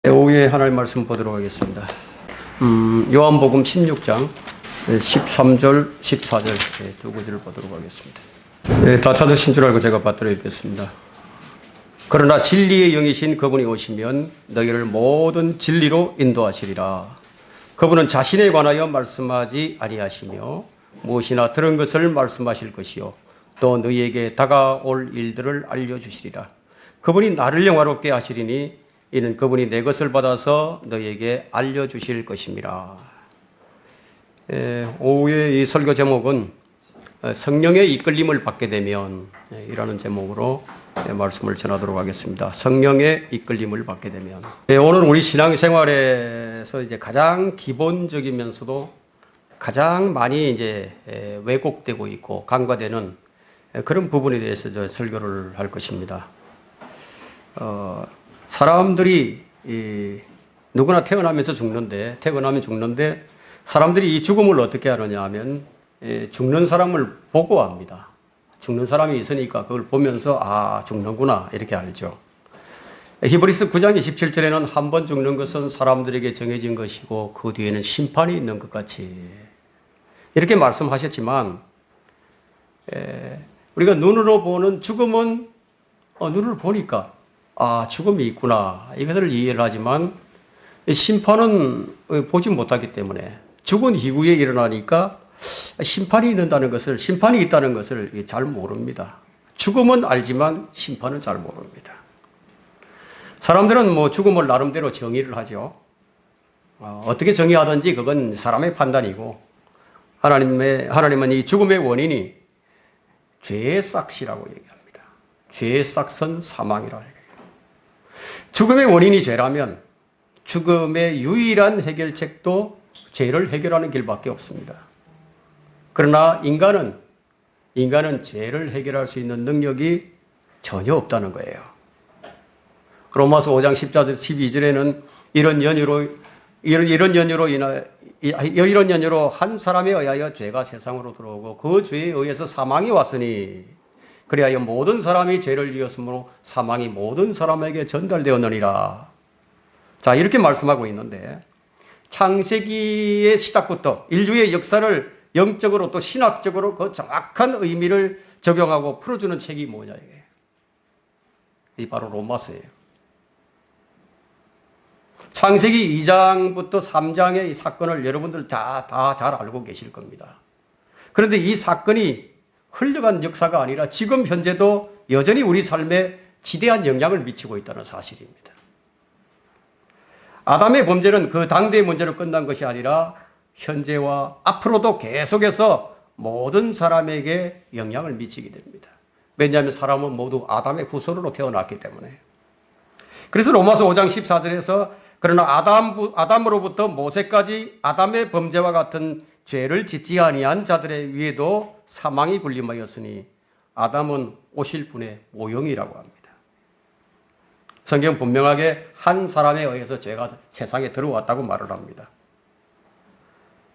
오후에 하나님 말씀 보도록 하겠습니다. 요한복음 16장 13절, 14절 두 구절을 보도록 하겠습니다. 다 찾으신 줄 알고 제가 받들어 읽겠습니다. 그러나 진리의 영이신 그분이 오시면 너희를 모든 진리로 인도하시리라. 그분은 자신에 관하여 말씀하지 아니하시며 무엇이나 들은 것을 말씀하실 것이요 또 너희에게 다가올 일들을 알려주시리라. 그분이 나를 영화롭게 하시리니 이는 그분이 내 것을 받아서 너희에게 알려주실 것입니다. 오후의 이 설교 제목은 성령의 이끌림을 받게 되면 이라는 제목으로 말씀을 전하도록 하겠습니다. 성령의 이끌림을 받게 되면. 오늘 우리 신앙생활에서 이제 가장 기본적이면서도 가장 많이 이제 왜곡되고 있고 간과되는 그런 부분에 대해서 저 설교를 할 것입니다. 사람들이 누구나 태어나면 죽는데 사람들이 이 죽음을 어떻게 하느냐 하면 죽는 사람을 보고 합니다. 죽는 사람이 있으니까 그걸 보면서 아 죽는구나 이렇게 알죠. 히브리서 9장 27절에는 한 번 죽는 것은 사람들에게 정해진 것이고 그 뒤에는 심판이 있는 것 같이 이렇게 말씀하셨지만 우리가 눈으로 보는 죽음은 눈을 보니까 아 죽음이 있구나 이것을 이해를 하지만 심판은 보지 못하기 때문에 죽은 이후에 일어나니까 심판이 있다는 것을 잘 모릅니다. 죽음은 알지만 심판은 잘 모릅니다. 사람들은 뭐 죽음을 나름대로 정의를 하죠. 어떻게 정의하든지 그건 사람의 판단이고 하나님은 이 죽음의 원인이 죄의 싹시라고 얘기합니다. 죄의 싹은 사망이라 얘기해요. 죽음의 원인이 죄라면 죽음의 유일한 해결책도 죄를 해결하는 길밖에 없습니다. 그러나 인간은 죄를 해결할 수 있는 능력이 전혀 없다는 거예요. 로마서 5장 10절 12절에는 이런 연유로 한 사람에 의하여 죄가 세상으로 들어오고 그 죄에 의해서 사망이 왔으니 그리하여 모든 사람이 죄를 지었으므로 사망이 모든 사람에게 전달되었느니라. 자, 이렇게 말씀하고 있는데 창세기의 시작부터 인류의 역사를 영적으로 또 신학적으로 그 정확한 의미를 적용하고 풀어주는 책이 뭐냐 이게. 이 바로 로마서예요. 창세기 2장부터 3장의 이 사건을 여러분들 다 잘 알고 계실 겁니다. 그런데 이 사건이 흘러간 역사가 아니라 지금 현재도 여전히 우리 삶에 지대한 영향을 미치고 있다는 사실입니다. 아담의 범죄는 그 당대의 문제로 끝난 것이 아니라 현재와 앞으로도 계속해서 모든 사람에게 영향을 미치게 됩니다. 왜냐하면 사람은 모두 아담의 후손으로 태어났기 때문에. 그래서 로마서 5장 14절에서 그러나 아담으로부터 모세까지 아담의 범죄와 같은 죄를 짓지 아니한 자들의 위에도 사망이 군림하였으니 아담은 오실 분의 모형이라고 합니다. 성경은 분명하게 한 사람에 의해서 죄가 세상에 들어왔다고 말을 합니다.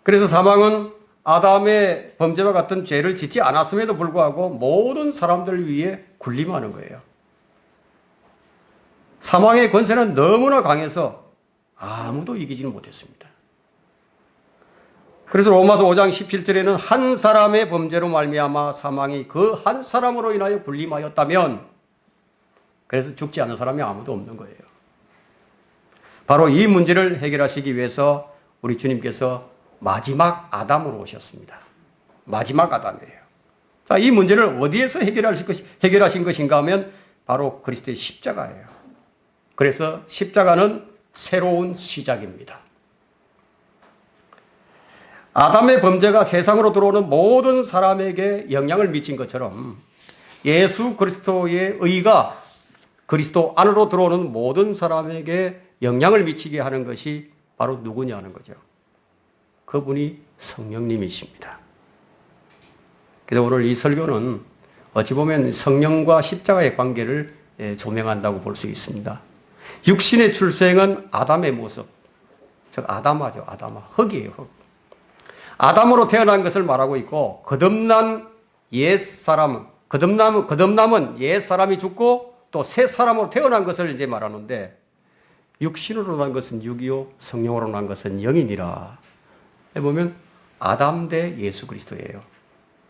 그래서 사망은 아담의 범죄와 같은 죄를 짓지 않았음에도 불구하고 모든 사람들 위에 군림하는 거예요. 사망의 권세는 너무나 강해서 아무도 이기지는 못했습니다. 그래서 로마서 5장 17절에는 한 사람의 범죄로 말미암아 사망이 그 한 사람으로 인하여 군림하였다면 그래서 죽지 않은 사람이 아무도 없는 거예요. 바로 이 문제를 해결하시기 위해서 우리 주님께서 마지막 아담으로 오셨습니다. 마지막 아담이에요. 자, 이 문제를 어디에서 해결하신 것인가 하면 바로 그리스도의 십자가예요. 그래서 십자가는 새로운 시작입니다. 아담의 범죄가 세상으로 들어오는 모든 사람에게 영향을 미친 것처럼 예수 그리스도의 의가 그리스도 안으로 들어오는 모든 사람에게 영향을 미치게 하는 것이 바로 누구냐 하는 거죠. 그분이 성령님이십니다. 그래서 오늘 이 설교는 어찌 보면 성령과 십자가의 관계를 조명한다고 볼 수 있습니다. 육신의 출생은 아담의 모습, 즉 아담하죠. 흙이에요. 흙. 아담으로 태어난 것을 말하고 있고 거듭남은 옛사람이 죽고 또 새 사람으로 태어난 것을 이제 말하는데 육신으로 난 것은 육이요 성령으로 난 것은 영이니라. 보면 아담 대 예수 그리스도예요.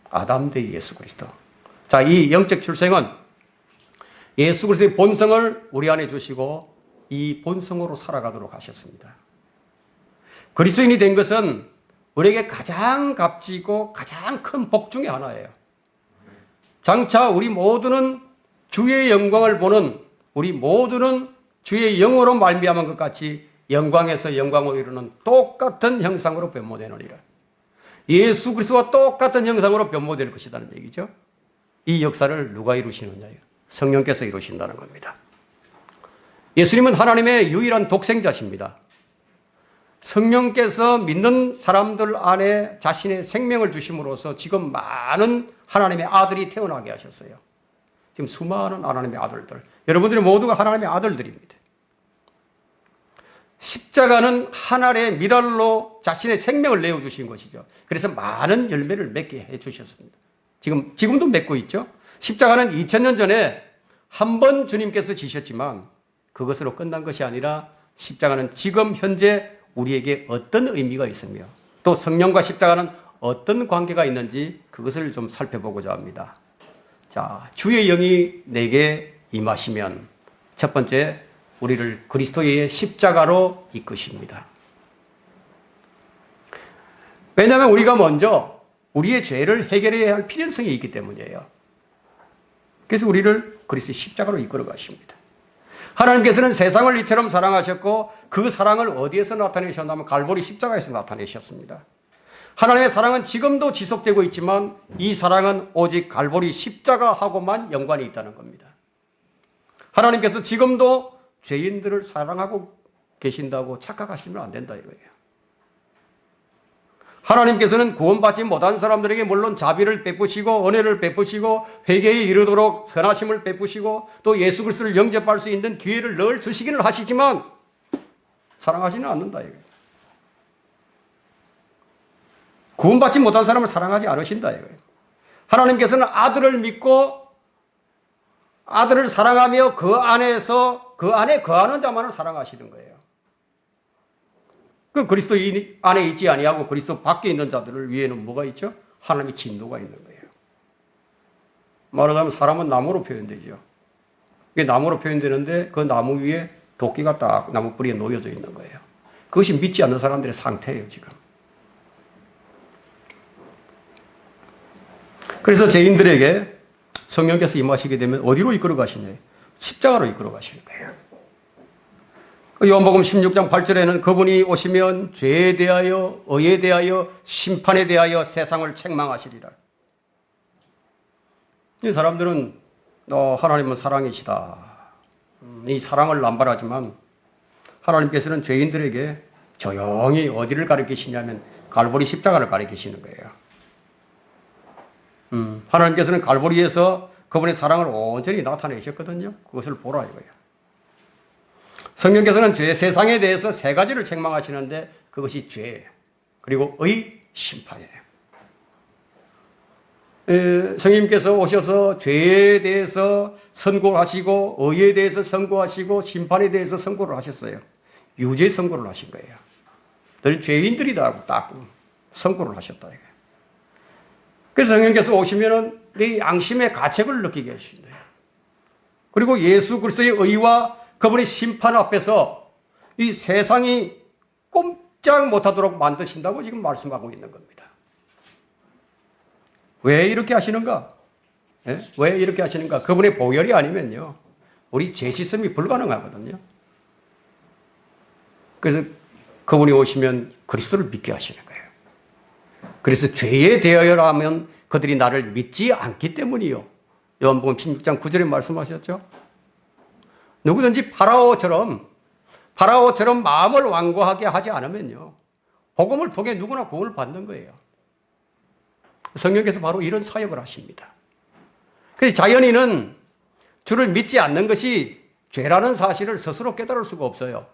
아담 대 예수 그리스도. 자, 이 영적 출생은 예수 그리스도의 본성을 우리 안에 주시고 이 본성으로 살아가도록 하셨습니다. 그리스도인이 된 것은 우리에게 가장 값지고 가장 큰 복 중에 하나예요. 장차 우리 모두는 주의 영광을 보는, 우리 모두는 주의 영으로 말미암은 것 같이 영광에서 영광으로 이르는 똑같은 형상으로 변모되느니라. 예수 그리스도와 똑같은 형상으로 변모될 것이라는 얘기죠. 이 역사를 누가 이루시느냐요? 성령께서 이루신다는 겁니다. 예수님은 하나님의 유일한 독생자십니다. 성령께서 믿는 사람들 안에 자신의 생명을 주심으로써 지금 많은 하나님의 아들이 태어나게 하셨어요. 지금 수많은 하나님의 아들들, 여러분들이 모두가 하나님의 아들들입니다. 십자가는 하나의 미랄로 자신의 생명을 내어주신 것이죠. 그래서 많은 열매를 맺게 해주셨습니다. 지금도 맺고 있죠. 십자가는 2000년 전에 한 번 주님께서 지셨지만 그것으로 끝난 것이 아니라 십자가는 지금 현재 우리에게 어떤 의미가 있으며 또 성령과 십자가는 어떤 관계가 있는지 그것을 좀 살펴보고자 합니다. 자, 주의 영이 내게 임하시면 첫 번째, 우리를 그리스도의 십자가로 이끄십니다. 왜냐하면 우리가 먼저 우리의 죄를 해결해야 할 필연성이 있기 때문이에요. 그래서 우리를 그리스도의 십자가로 이끌어 가십니다. 하나님께서는 세상을 이처럼 사랑하셨고 그 사랑을 어디에서 나타내셨냐면 갈보리 십자가에서 나타내셨습니다. 하나님의 사랑은 지금도 지속되고 있지만 이 사랑은 오직 갈보리 십자가하고만 연관이 있다는 겁니다. 하나님께서 지금도 죄인들을 사랑하고 계신다고 착각하시면 안 된다 이거예요. 하나님께서는 구원받지 못한 사람들에게 물론 자비를 베푸시고 은혜를 베푸시고 회개에 이르도록 선하심을 베푸시고 또 예수 그리스도를 영접할 수 있는 기회를 늘 주시기는 하시지만 사랑하지는 않는다 이거예요. 구원받지 못한 사람을 사랑하지 않으신다 이거예요. 하나님께서는 아들을 믿고 아들을 사랑하며 그 안에 거하는 자만을 사랑하시는 거예요. 그 그리스도 안에 있지 아니하고 그리스도 밖에 있는 자들을 위해는 뭐가 있죠? 하나님의 진노가 있는 거예요. 말하자면 사람은 나무로 표현되죠. 이게 나무로 표현되는데 그 나무 위에 도끼가 딱 나무 뿌리에 놓여져 있는 거예요. 그것이 믿지 않는 사람들의 상태예요, 지금. 그래서 죄인들에게 성령께서 임하시게 되면 어디로 이끌어 가시냐요? 십자가로 이끌어 가시는 거예요. 요한복음 16장 8절에는 그분이 오시면 죄에 대하여, 의에 대하여, 심판에 대하여 세상을 책망하시리라. 이 사람들은 하나님은 사랑이시다. 이 사랑을 남발하지만 하나님께서는 죄인들에게 조용히 어디를 가리키시냐면 갈보리 십자가를 가리키시는 거예요. 하나님께서는 갈보리에서 그분의 사랑을 온전히 나타내셨거든요. 그것을 보라 이거예요. 성령께서는 세상에 대해서 세 가지를 책망하시는데 그것이 죄, 그리고 의, 심판이에요. 성령님께서 오셔서 죄에 대해서 선고하시고 의에 대해서 선고하시고 심판에 대해서 선고를 하셨어요. 유죄 선고를 하신 거예요. 늘 죄인들이다 딱 선고를 하셨다 이거예요. 그래서 성령께서 오시면은 내 양심의 가책을 느끼게 하시네요. 그리고 예수 그리스도의 의와 그분의 심판 앞에서 이 세상이 꼼짝 못하도록 만드신다고 지금 말씀하고 있는 겁니다. 왜 이렇게 하시는가? 네? 왜 이렇게 하시는가? 그분의 보혈이 아니면요, 우리 죄 씻음이 불가능하거든요. 그래서 그분이 오시면 그리스도를 믿게 하시는 거예요. 그래서 죄에 대하여라면 그들이 나를 믿지 않기 때문이요. 요한복음 16장 9절에 말씀하셨죠. 누구든지 파라오처럼 마음을 완고하게 하지 않으면요, 복음을 통해 누구나 구원을 받는 거예요. 성령께서 바로 이런 사역을 하십니다. 그래서 자연인은 주를 믿지 않는 것이 죄라는 사실을 스스로 깨달을 수가 없어요.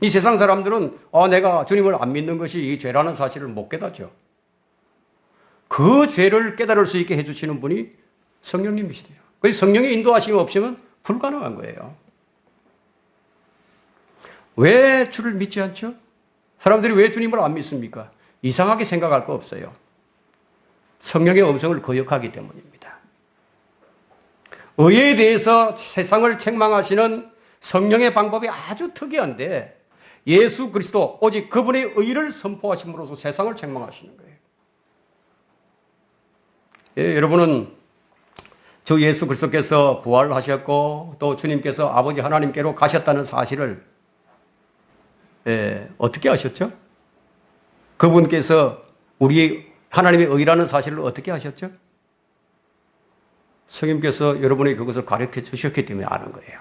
이 세상 사람들은 내가 주님을 안 믿는 것이 이 죄라는 사실을 못 깨닫죠. 그 죄를 깨달을 수 있게 해주시는 분이 성령님이시대요. 그래서 성령의 인도하심이 없으면 불가능한 거예요. 왜 주를 믿지 않죠? 사람들이 왜 주님을 안 믿습니까? 이상하게 생각할 거 없어요. 성령의 음성을 거역하기 때문입니다. 의에 대해서 세상을 책망하시는 성령의 방법이 아주 특이한데 예수 그리스도 오직 그분의 의를 선포하심으로써 세상을 책망하시는 거예요. 예, 여러분은 주 예수 그리스도께서 부활하셨고 또 주님께서 아버지 하나님께로 가셨다는 사실을 어떻게 아셨죠? 그분께서 우리 하나님의 의라는 사실을 어떻게 아셨죠? 성령께서 여러분에게 그것을 가르쳐 주셨기 때문에 아는 거예요.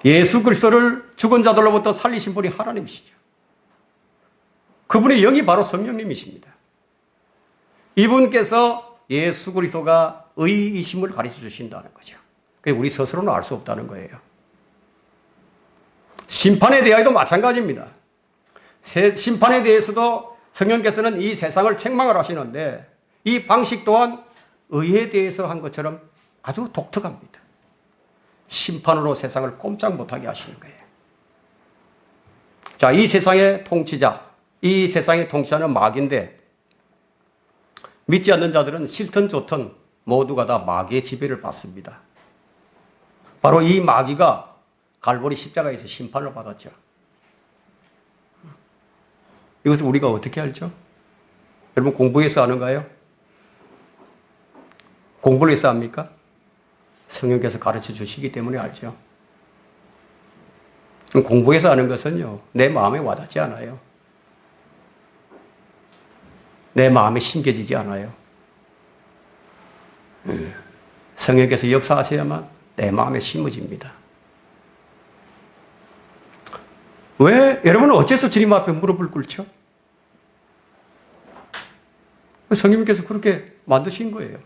예수 그리스도를 죽은 자들로부터 살리신 분이 하나님이시죠. 그분의 영이 바로 성령님이십니다. 이분께서 예수 그리스도가 의이심을 가르쳐 주신다는 거죠. 우리 스스로는 알 수 없다는 거예요. 심판에 대하여도 마찬가지입니다. 심판에 대해서도 성령께서는 이 세상을 책망을 하시는데 이 방식 또한 의에 대해서 한 것처럼 아주 독특합니다. 심판으로 세상을 꼼짝 못하게 하시는 거예요. 자, 이 세상의 통치자, 이 세상의 통치자는 마귀인데 믿지 않는 자들은 싫든 좋든 모두가 다 마귀의 지배를 받습니다. 바로 이 마귀가 갈보리 십자가에서 심판을 받았죠. 이것을 우리가 어떻게 알죠? 여러분 공부해서 아는가요? 공부를 해서 압니까? 성령께서 가르쳐 주시기 때문에 알죠. 공부해서 아는 것은요, 내 마음에 와닿지 않아요. 내 마음에 심겨지지 않아요. 성령께서 역사하셔야만 내 마음에 심어집니다. 왜 여러분은 어째서 주님 앞에 무릎을 꿇죠? 성령님께서 그렇게 만드신 거예요.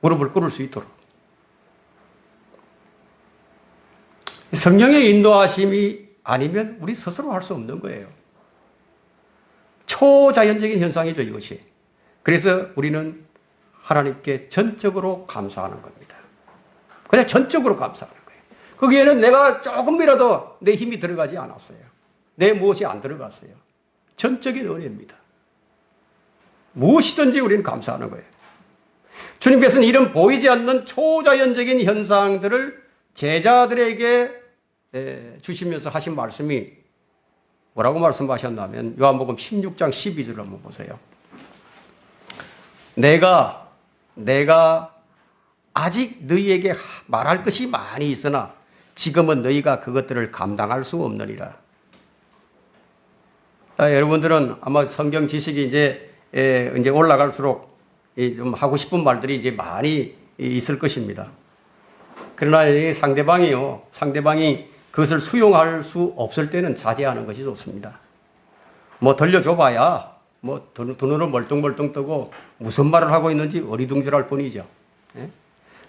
무릎을 꿇을 수 있도록. 성령의 인도하심이 아니면 우리 스스로 할 수 없는 거예요. 초자연적인 현상이죠, 이것이. 그래서 우리는 하나님께 전적으로 감사하는 겁니다. 그냥 전적으로 감사하는 거예요. 거기에는 내가 조금이라도 내 힘이 들어가지 않았어요. 내 무엇이 안 들어갔어요. 전적인 은혜입니다. 무엇이든지 우리는 감사하는 거예요. 주님께서는 이런 보이지 않는 초자연적인 현상들을 제자들에게 주시면서 하신 말씀이 뭐라고 말씀하셨냐면 요한복음 16장 12절을 한번 보세요. 내가 아직 너희에게 말할 것이 많이 있으나 지금은 너희가 그것들을 감당할 수 없느니라. 여러분들은 아마 성경 지식이 이제 올라갈수록 좀 하고 싶은 말들이 이제 많이 있을 것입니다. 그러나 상대방이 그것을 수용할 수 없을 때는 자제하는 것이 좋습니다. 뭐 들려줘봐야 뭐 눈으로 멀뚱멀뚱 뜨고 무슨 말을 하고 있는지 어리둥절할 뿐이죠.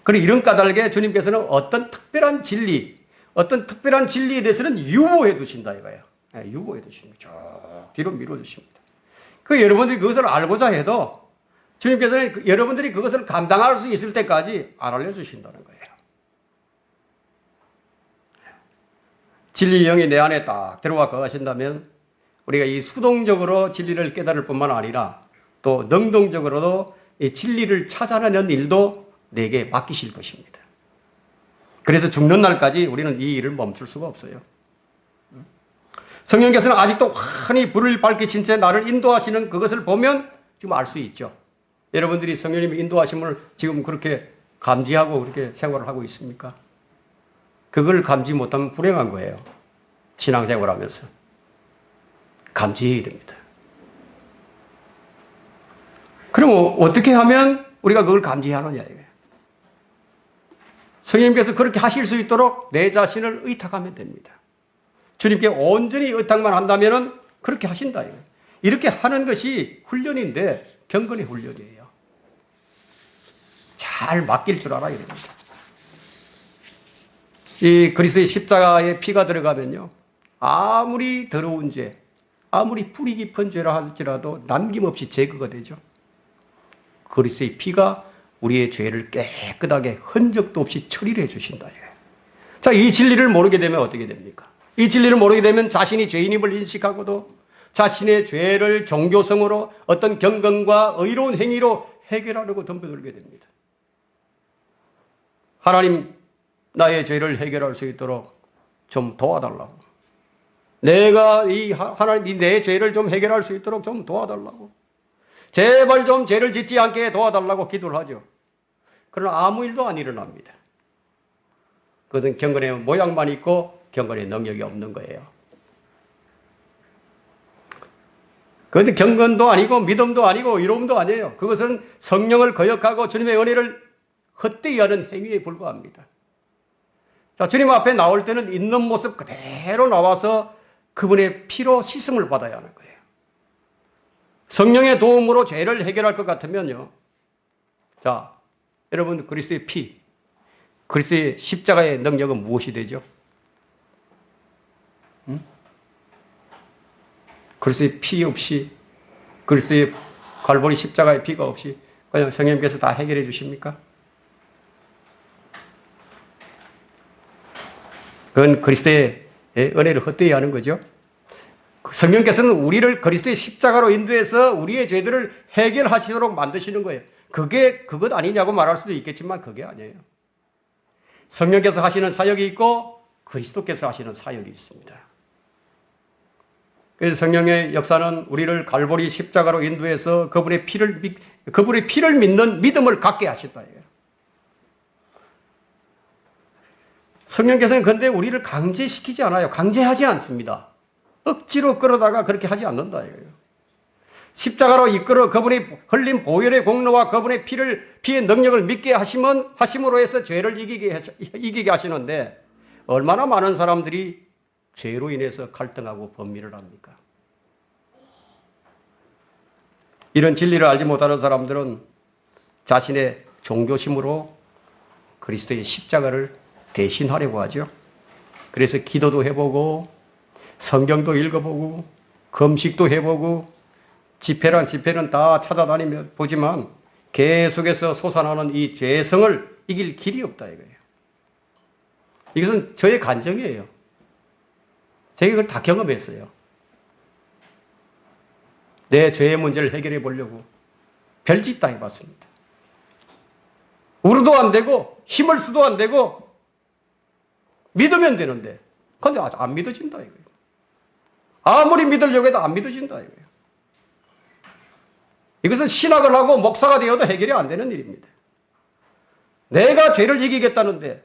그리고 이런 까닭에 주님께서는 어떤 특별한 진리에 대해서는 유보해 두신다 이거예요. 유보해 두십니다. 저 뒤로 밀어 두십니다. 그 여러분들이 그것을 알고자 해도 주님께서는 여러분들이 그것을 감당할 수 있을 때까지 안 알려주신다는 거예요. 진리의 영이 내 안에 딱 들어와 거하신다면 우리가 이 수동적으로 진리를 깨달을 뿐만 아니라 또 능동적으로도 이 진리를 찾아내는 일도 내게 맡기실 것입니다. 그래서 죽는 날까지 우리는 이 일을 멈출 수가 없어요. 성령께서는 아직도 환히 불을 밝히신 채 나를 인도하시는 그것을 보면 지금 알 수 있죠. 여러분들이 성령님의 인도하심을 지금 그렇게 감지하고 그렇게 생활을 하고 있습니까? 그걸 감지 못하면 불행한 거예요. 신앙생활 하면서. 감지해야 됩니다. 그럼 어떻게 하면 우리가 그걸 감지하느냐 이거예요. 성령님께서 그렇게 하실 수 있도록 내 자신을 의탁하면 됩니다. 주님께 온전히 의탁만 한다면 그렇게 하신다 이거예요. 이렇게 하는 것이 훈련인데 경건의 훈련이에요. 잘 맡길 줄 알아야 됩니다. 이 그리스도의 십자가에 피가 들어가면요. 아무리 더러운 죄, 아무리 뿌리 깊은 죄라 할지라도 남김없이 제거가 되죠. 그리스도의 피가 우리의 죄를 깨끗하게 흔적도 없이 처리를 해 주신다. 자, 이 진리를 모르게 되면 어떻게 됩니까? 이 진리를 모르게 되면 자신이 죄인임을 인식하고도 자신의 죄를 종교성으로 어떤 경건과 의로운 행위로 해결하려고 덤벼들게 됩니다. 하나님, 나의 죄를 해결할 수 있도록 좀 도와달라고. 내가 하나님, 내 죄를 좀 해결할 수 있도록 좀 도와달라고. 제발 좀 죄를 짓지 않게 도와달라고 기도를 하죠. 그러나 아무 일도 안 일어납니다. 그것은 경건의 모양만 있고 경건의 능력이 없는 거예요. 그런데 경건도 아니고 믿음도 아니고 의로움도 아니에요. 그것은 성령을 거역하고 주님의 은혜를 헛되이 하는 행위에 불과합니다. 자, 주님 앞에 나올 때는 있는 모습 그대로 나와서 그분의 피로 씻음을 받아야 하는 거예요. 성령의 도움으로 죄를 해결할 것 같으면요. 자, 여러분, 그리스도의 피, 그리스도의 십자가의 능력은 무엇이 되죠? 그리스도의 피 없이, 그리스도의 갈보리 십자가의 피가 없이 그냥 성령님께서 다 해결해 주십니까? 그건 그리스도의 은혜를 헛되이 하는 거죠. 성령께서는 우리를 그리스도의 십자가로 인도해서 우리의 죄들을 해결하시도록 만드시는 거예요. 그게 그것 아니냐고 말할 수도 있겠지만 그게 아니에요. 성령께서 하시는 사역이 있고 그리스도께서 하시는 사역이 있습니다. 그래서 성령의 역사는 우리를 갈보리 십자가로 인도해서 그분의 피를 믿는 믿음을 갖게 하셨다. 성령께서는 그런데 우리를 강제시키지 않아요. 강제하지 않습니다. 억지로 끌어다가 그렇게 하지 않는다 이거예요. 십자가로 이끌어 그분이 흘린 보혈의 공로와 그분의 피의 능력을 믿게 하심으로 해서 죄를 이기게 하시는데 얼마나 많은 사람들이 죄로 인해서 갈등하고 범민을 합니까? 이런 진리를 알지 못하는 사람들은 자신의 종교심으로 그리스도의 십자가를 대신하려고 하죠. 그래서 기도도 해보고 성경도 읽어보고 금식도 해보고 집회는 다 찾아다니며 보지만 계속해서 솟아나는 이 죄성을 이길 길이 없다 이거예요. 이것은 저의 간증이에요. 제가 이걸 다 경험했어요. 내 죄의 문제를 해결해 보려고 별짓 다 해봤습니다. 울어도 안 되고 힘을 써도 안 되고 믿으면 되는데 근데 아직 안 믿어진다 이거예요. 아무리 믿으려고 해도 안 믿어진다 이거예요. 이것은 신학을 하고 목사가 되어도 해결이 안 되는 일입니다. 내가 죄를 이기겠다는데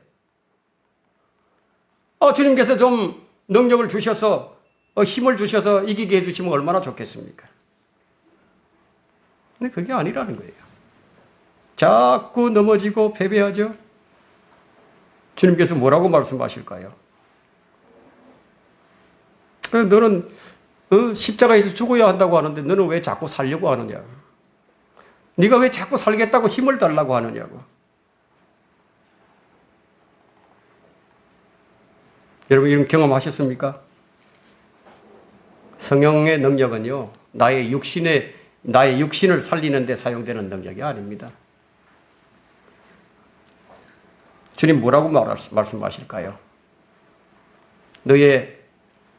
주님께서 좀 능력을 주셔서 힘을 주셔서 이기게 해주시면 얼마나 좋겠습니까? 근데 그게 아니라는 거예요. 자꾸 넘어지고 패배하죠. 주님께서 뭐라고 말씀하실까요? 너는 십자가에서 죽어야 한다고 하는데 너는 왜 자꾸 살려고 하느냐? 네가 왜 자꾸 살겠다고 힘을 달라고 하느냐고. 여러분 이런 경험하셨습니까? 성령의 능력은요, 나의 육신을 살리는 데 사용되는 능력이 아닙니다. 주님 뭐라고 말씀하실까요? 너의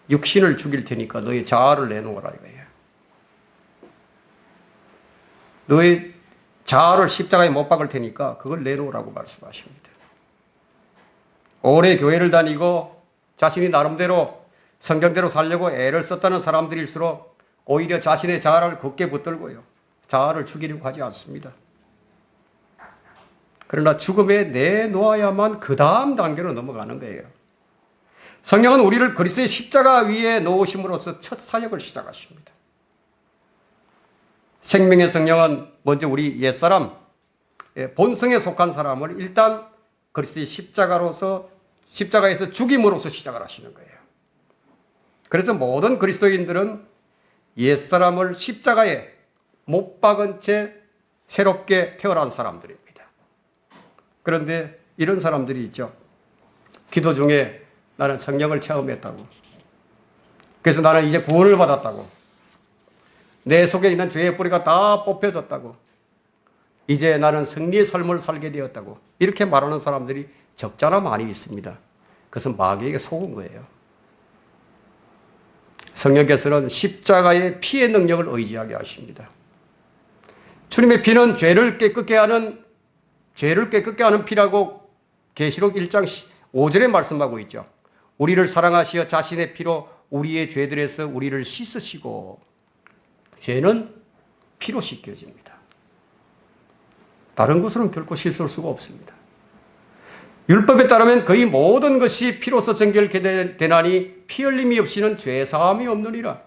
육신을 죽일 테니까 너의 자아를 내놓으라 이거예요. 너의 자아를 십자가에 못 박을 테니까 그걸 내놓으라고 말씀하십니다. 오래 교회를 다니고 자신이 나름대로 성경대로 살려고 애를 썼다는 사람들일수록 오히려 자신의 자아를 굳게 붙들고요. 자아를 죽이려고 하지 않습니다. 그러나 죽음에 내놓아야만 그 다음 단계로 넘어가는 거예요. 성령은 우리를 그리스도의 십자가 위에 놓으심으로써 첫 사역을 시작하십니다. 생명의 성령은 먼저 우리 옛사람, 본성에 속한 사람을 일단 그리스도의 십자가에서 죽임으로써 시작을 하시는 거예요. 그래서 모든 그리스도인들은 옛사람을 십자가에 못 박은 채 새롭게 태어난 사람들입니다. 그런데 이런 사람들이 있죠. 기도 중에 나는 성령을 체험했다고. 그래서 나는 이제 구원을 받았다고. 내 속에 있는 죄의 뿌리가 다 뽑혀졌다고. 이제 나는 승리의 삶을 살게 되었다고. 이렇게 말하는 사람들이 적잖아 많이 있습니다. 그것은 마귀에게 속은 거예요. 성령께서는 십자가의 피의 능력을 의지하게 하십니다. 주님의 피는 죄를 깨끗게 하는 피라고 계시록 1장 5절에 말씀하고 있죠. 우리를 사랑하시어 자신의 피로 우리의 죄들에서 우리를 씻으시고, 죄는 피로 씻겨집니다. 다른 것으로는 결코 씻을 수가 없습니다. 율법에 따르면 거의 모든 것이 피로서 정결케 되나니 피 흘림이 없이는 죄사함이 없느니라.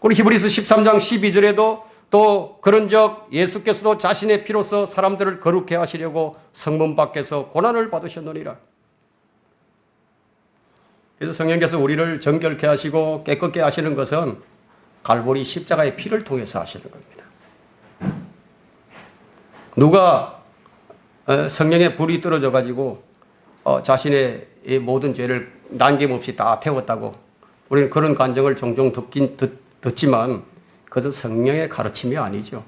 우리 히브리서 13장 12절에도 또 그런즉 예수께서도 자신의 피로서 사람들을 거룩해 하시려고 성문 밖에서 고난을 받으셨느니라. 그래서 성령께서 우리를 정결케 하시고 깨끗게 하시는 것은 갈보리 십자가의 피를 통해서 하시는 겁니다. 누가 성령의 불이 떨어져 가지고 자신의 모든 죄를 남김없이 다 태웠다고 우리는 그런 간증을 종종 듣지만 그것은 성령의 가르침이 아니죠.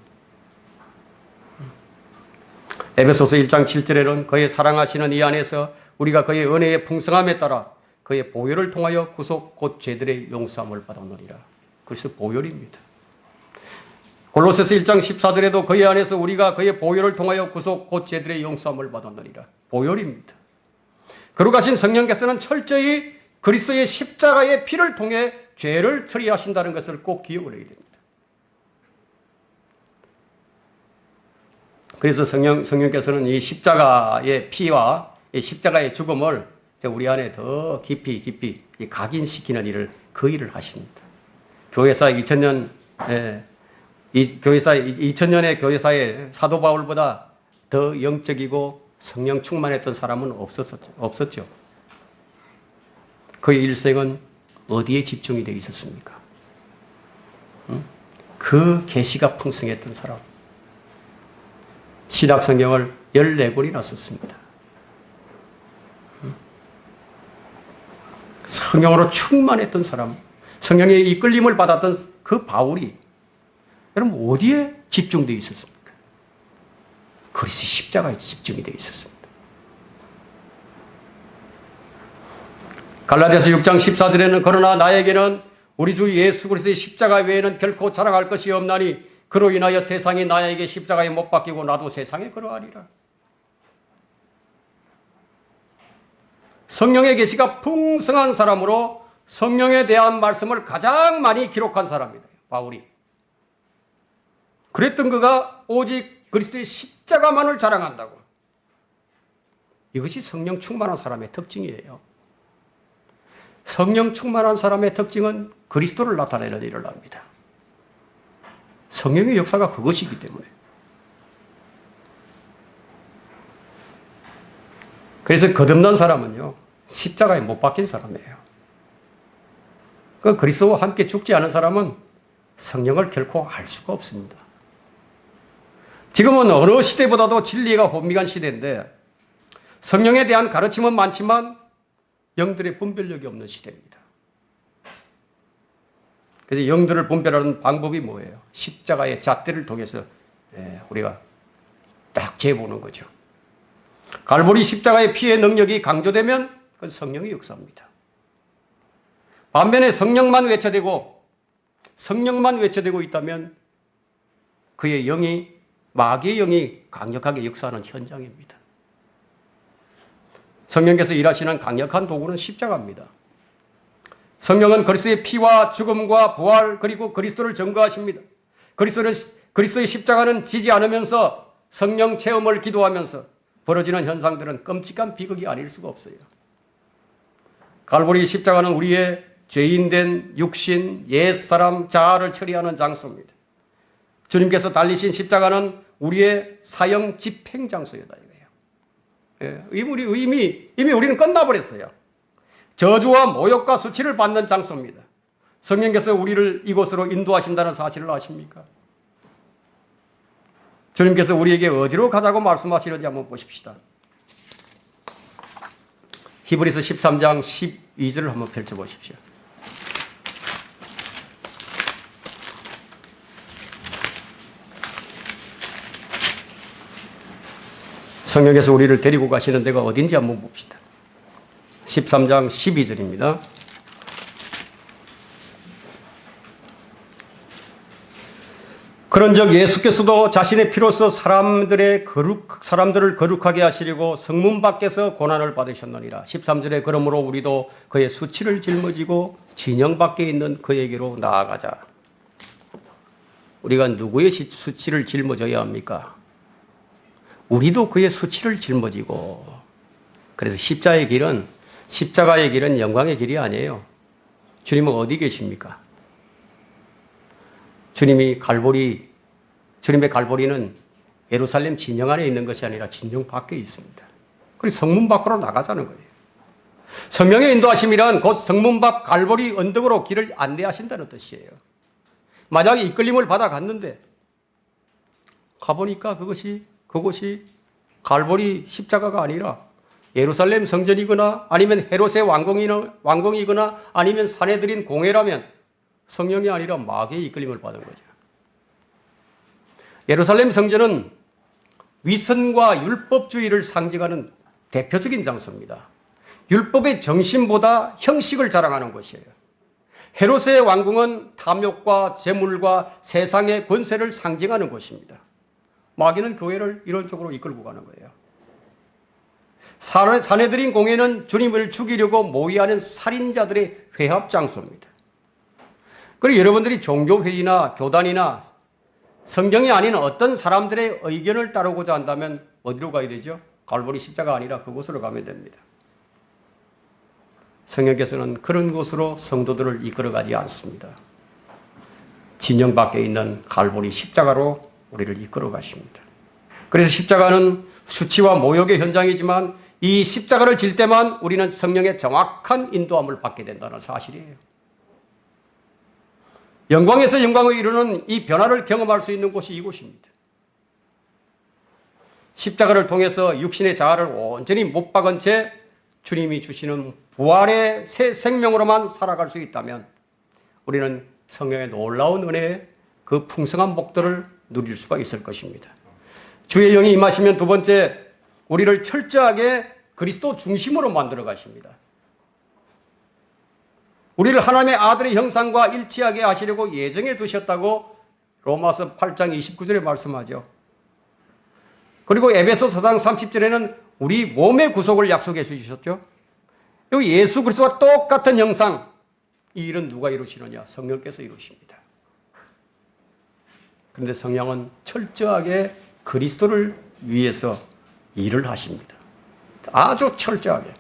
에베소서 1장 7절에는 그의 사랑하시는 이 안에서 우리가 그의 은혜의 풍성함에 따라 그의 보혈을 통하여 구속 곧 죄들의 용서함을 받았느니라. 그래서 보혈입니다. 골로새서 1장 14절에도 그의 안에서 우리가 그의 보혈을 통하여 구속 곧 죄들의 용서함을 받았느니라. 보혈입니다. 거룩하신 성령께서는 철저히 그리스도의 십자가의 피를 통해 죄를 처리하신다는 것을 꼭 기억을 해야 됩니다. 그래서 성령께서는 이 십자가의 피와 이 십자가의 죽음을 우리 안에 더 깊이 각인시키는 일을 그 일을 하십니다. 교회사 2000년의 교회사에 사도 바울보다 더 영적이고 성령 충만했던 사람은 없었죠. 그의 일생은 어디에 집중이 되어 있었습니까? 그 계시가 풍성했던 사람. 신약 성경을 14권이나 썼습니다. 성령으로 충만했던 사람, 성령의 이끌림을 받았던 그 바울이 여러분 어디에 집중되어 있었습니까? 그리스도의 십자가에 집중이 되어 있었습니다. 갈라디아서 6장 14절에는 그러나 나에게는 우리 주 예수 그리스도의 십자가 외에는 결코 자랑할 것이 없나니 그로 인하여 세상이 나에게 십자가에 못 박히고 나도 세상에 그러하리라. 성령의 계시가 풍성한 사람으로 성령에 대한 말씀을 가장 많이 기록한 사람입니다. 바울이. 그랬던 그가 오직 그리스도의 십자가만을 자랑한다고. 이것이 성령 충만한 사람의 특징이에요. 성령 충만한 사람의 특징은 그리스도를 나타내는 일을 합니다. 성령의 역사가 그것이기 때문에. 그래서 거듭난 사람은요, 십자가에 못 박힌 사람이에요. 그 그리스도와 함께 죽지 않은 사람은 성령을 결코 알 수가 없습니다. 지금은 어느 시대보다도 진리가 혼미한 시대인데 성령에 대한 가르침은 많지만 영들의 분별력이 없는 시대입니다. 그래서 영들을 분별하는 방법이 뭐예요? 십자가의 잣대를 통해서 우리가 딱 재보는 거죠. 갈보리 십자가의 피의 능력이 강조되면 그건 성령의 역사입니다. 반면에 성령만 외쳐대고 있다면 그의 영이, 마귀의 영이 강력하게 역사하는 현장입니다. 성령께서 일하시는 강력한 도구는 십자가입니다. 성령은 그리스도의 피와 죽음과 부활 그리고 그리스도를 증거하십니다. 그리스도의 십자가는 지지 않으면서 성령 체험을 기도하면서 벌어지는 현상들은 끔찍한 비극이 아닐 수가 없어요. 갈보리 십자가는 우리의 죄인된 육신, 옛사람, 자아를 처리하는 장소입니다. 주님께서 달리신 십자가는 우리의 사형 집행 장소이다 이거예요. 이미 우리는 끝나버렸어요. 저주와 모욕과 수치를 받는 장소입니다. 성령께서 우리를 이곳으로 인도하신다는 사실을 아십니까? 주님께서 우리에게 어디로 가자고 말씀하시는지 한번 보십시다. 히브리서 13장 12절을 한번 펼쳐보십시오. 성령께서 우리를 데리고 가시는 데가 어딘지 한번 봅시다. 13장 12절입니다. 그런즉 예수께서도 자신의 피로써 사람들을 거룩하게 하시려고 성문 밖에서 고난을 받으셨느니라. 13절에 그러므로 우리도 그의 수치를 짊어지고 진영 밖에 있는 그에게로 나아가자. 우리가 누구의 수치를 짊어져야 합니까? 우리도 그의 수치를 짊어지고. 그래서 십자가의 길은 영광의 길이 아니에요. 주님은 어디 계십니까? 주님의 갈보리는 예루살렘 진영 안에 있는 것이 아니라 진영 밖에 있습니다. 그래서 성문 밖으로 나가자는 거예요. 성령의 인도하심이란 곧 성문 밖 갈보리 언덕으로 길을 안내하신다는 뜻이에요. 만약에 이끌림을 받아 갔는데 가보니까 그곳이 갈보리 십자가가 아니라 예루살렘 성전이거나 아니면 헤롯의 왕궁이거나 아니면 사내들인 공회라면 성령이 아니라 마귀의 이끌림을 받은 거죠. 예루살렘 성전은 위선과 율법주의를 상징하는 대표적인 장소입니다. 율법의 정신보다 형식을 자랑하는 곳이에요. 헤롯의 왕궁은 탐욕과 재물과 세상의 권세를 상징하는 곳입니다. 마귀는 교회를 이런 쪽으로 이끌고 가는 거예요. 사내들인 공회는 주님을 죽이려고 모의하는 살인자들의 회합 장소입니다. 그리고 여러분들이 종교회의나 교단이나 성경이 아닌 어떤 사람들의 의견을 따르고자 한다면 어디로 가야 되죠? 갈보리 십자가 아니라 그곳으로 가면 됩니다. 성령께서는 그런 곳으로 성도들을 이끌어가지 않습니다. 진영 밖에 있는 갈보리 십자가로 우리를 이끌어 가십니다. 그래서 십자가는 수치와 모욕의 현장이지만 이 십자가를 질 때만 우리는 성령의 정확한 인도함을 받게 된다는 사실이에요. 영광에서 영광을 이루는 이 변화를 경험할 수 있는 곳이 이곳입니다. 십자가를 통해서 육신의 자아를 온전히 못 박은 채 주님이 주시는 부활의 새 생명으로만 살아갈 수 있다면 우리는 성령의 놀라운 은혜의 그 풍성한 복들을 누릴 수가 있을 것입니다. 주의 영이 임하시면 두 번째, 우리를 철저하게 그리스도 중심으로 만들어 가십니다. 우리를 하나님의 아들의 형상과 일치하게 하시려고 예정해 두셨다고 로마서 8장 29절에 말씀하죠. 그리고 에베소 4장 30절에는 우리 몸의 구속을 약속해 주셨죠. 여기 예수 그리스도와 똑같은 형상, 이 일은 누가 이루시느냐? 성령께서 이루십니다. 그런데 성령은 철저하게 그리스도를 위해서 일을 하십니다. 아주 철저하게.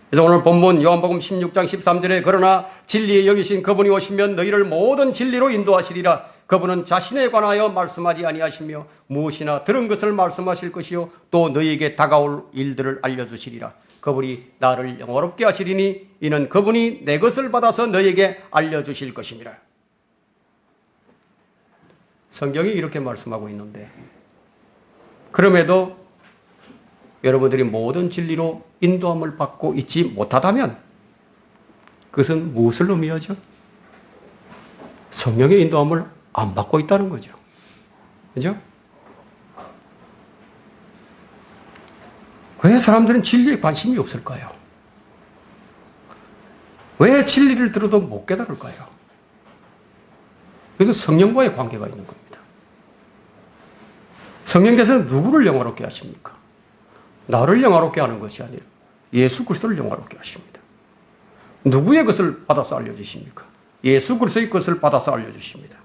그래서 오늘 본문 요한복음 16장 13절에 그러나 진리에 여기신 그분이 오시면 너희를 모든 진리로 인도하시리라. 그분은 자신에 관하여 말씀하지 아니하시며 무엇이나 들은 것을 말씀하실 것이요 또 너희에게 다가올 일들을 알려주시리라. 그분이 나를 영화롭게 하시리니 이는 그분이 내 것을 받아서 너희에게 알려주실 것입니다. 성경이 이렇게 말씀하고 있는데 그럼에도 여러분들이 모든 진리로 인도함을 받고 있지 못하다면 그것은 무엇을 의미하죠? 성령의 인도함을 안 받고 있다는 거죠. 그죠? 왜 사람들은 진리에 관심이 없을까요? 왜 진리를 들어도 못 깨달을까요? 그래서 성령과의 관계가 있는 겁니다. 성령께서는 누구를 영화롭게 하십니까? 나를 영화롭게 하는 것이 아니라 예수 그리스도를 영화롭게 하십니다. 누구의 것을 받아서 알려주십니까? 예수 그리스도의 것을 받아서 알려주십니다.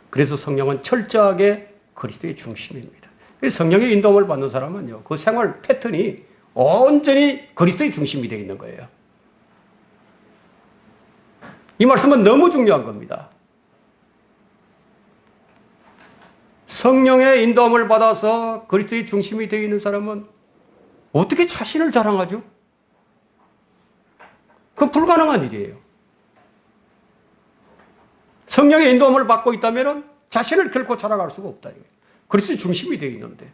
그래서 성령은 철저하게 그리스도의 중심입니다. 성령의 인도함을 받는 사람은요, 그 생활 패턴이 온전히 그리스도의 중심이 되어 있는 거예요. 이 말씀은 너무 중요한 겁니다. 성령의 인도함을 받아서 그리스도의 중심이 되어 있는 사람은 어떻게 자신을 자랑하죠? 그건 불가능한 일이에요. 성령의 인도함을 받고 있다면 자신을 결코 자랑할 수가 없다. 그리스도의 중심이 되어 있는데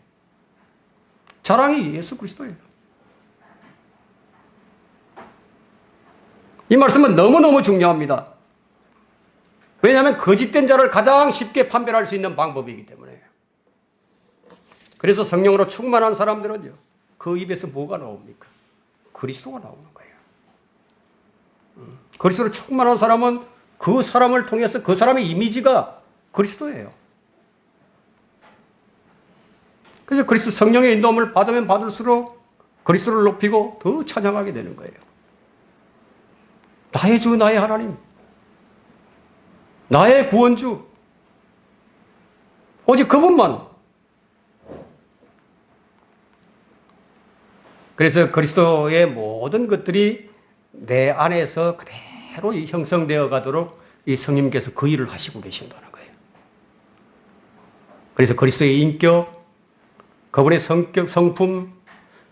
자랑이 예수 그리스도예요. 이 말씀은 너무너무 중요합니다. 왜냐하면 거짓된 자를 가장 쉽게 판별할 수 있는 방법이기 때문에. 그래서 성령으로 충만한 사람들은요, 그 입에서 뭐가 나옵니까? 그리스도가 나오는 거예요. 그리스도로 충만한 사람은 그 사람을 통해서 그 사람의 이미지가 그리스도예요. 그래서 그리스도 성령의 인도함을 받으면 받을수록 그리스도를 높이고 더 찬양하게 되는 거예요. 나의 주, 나의 하나님, 나의 구원주, 오직 그분만. 그래서 그리스도의 모든 것들이 내 안에서 그대로 형성되어 가도록 이 성령께서 그 일을 하시고 계신다는 거예요. 그래서 그리스도의 인격, 그분의 성격, 성품,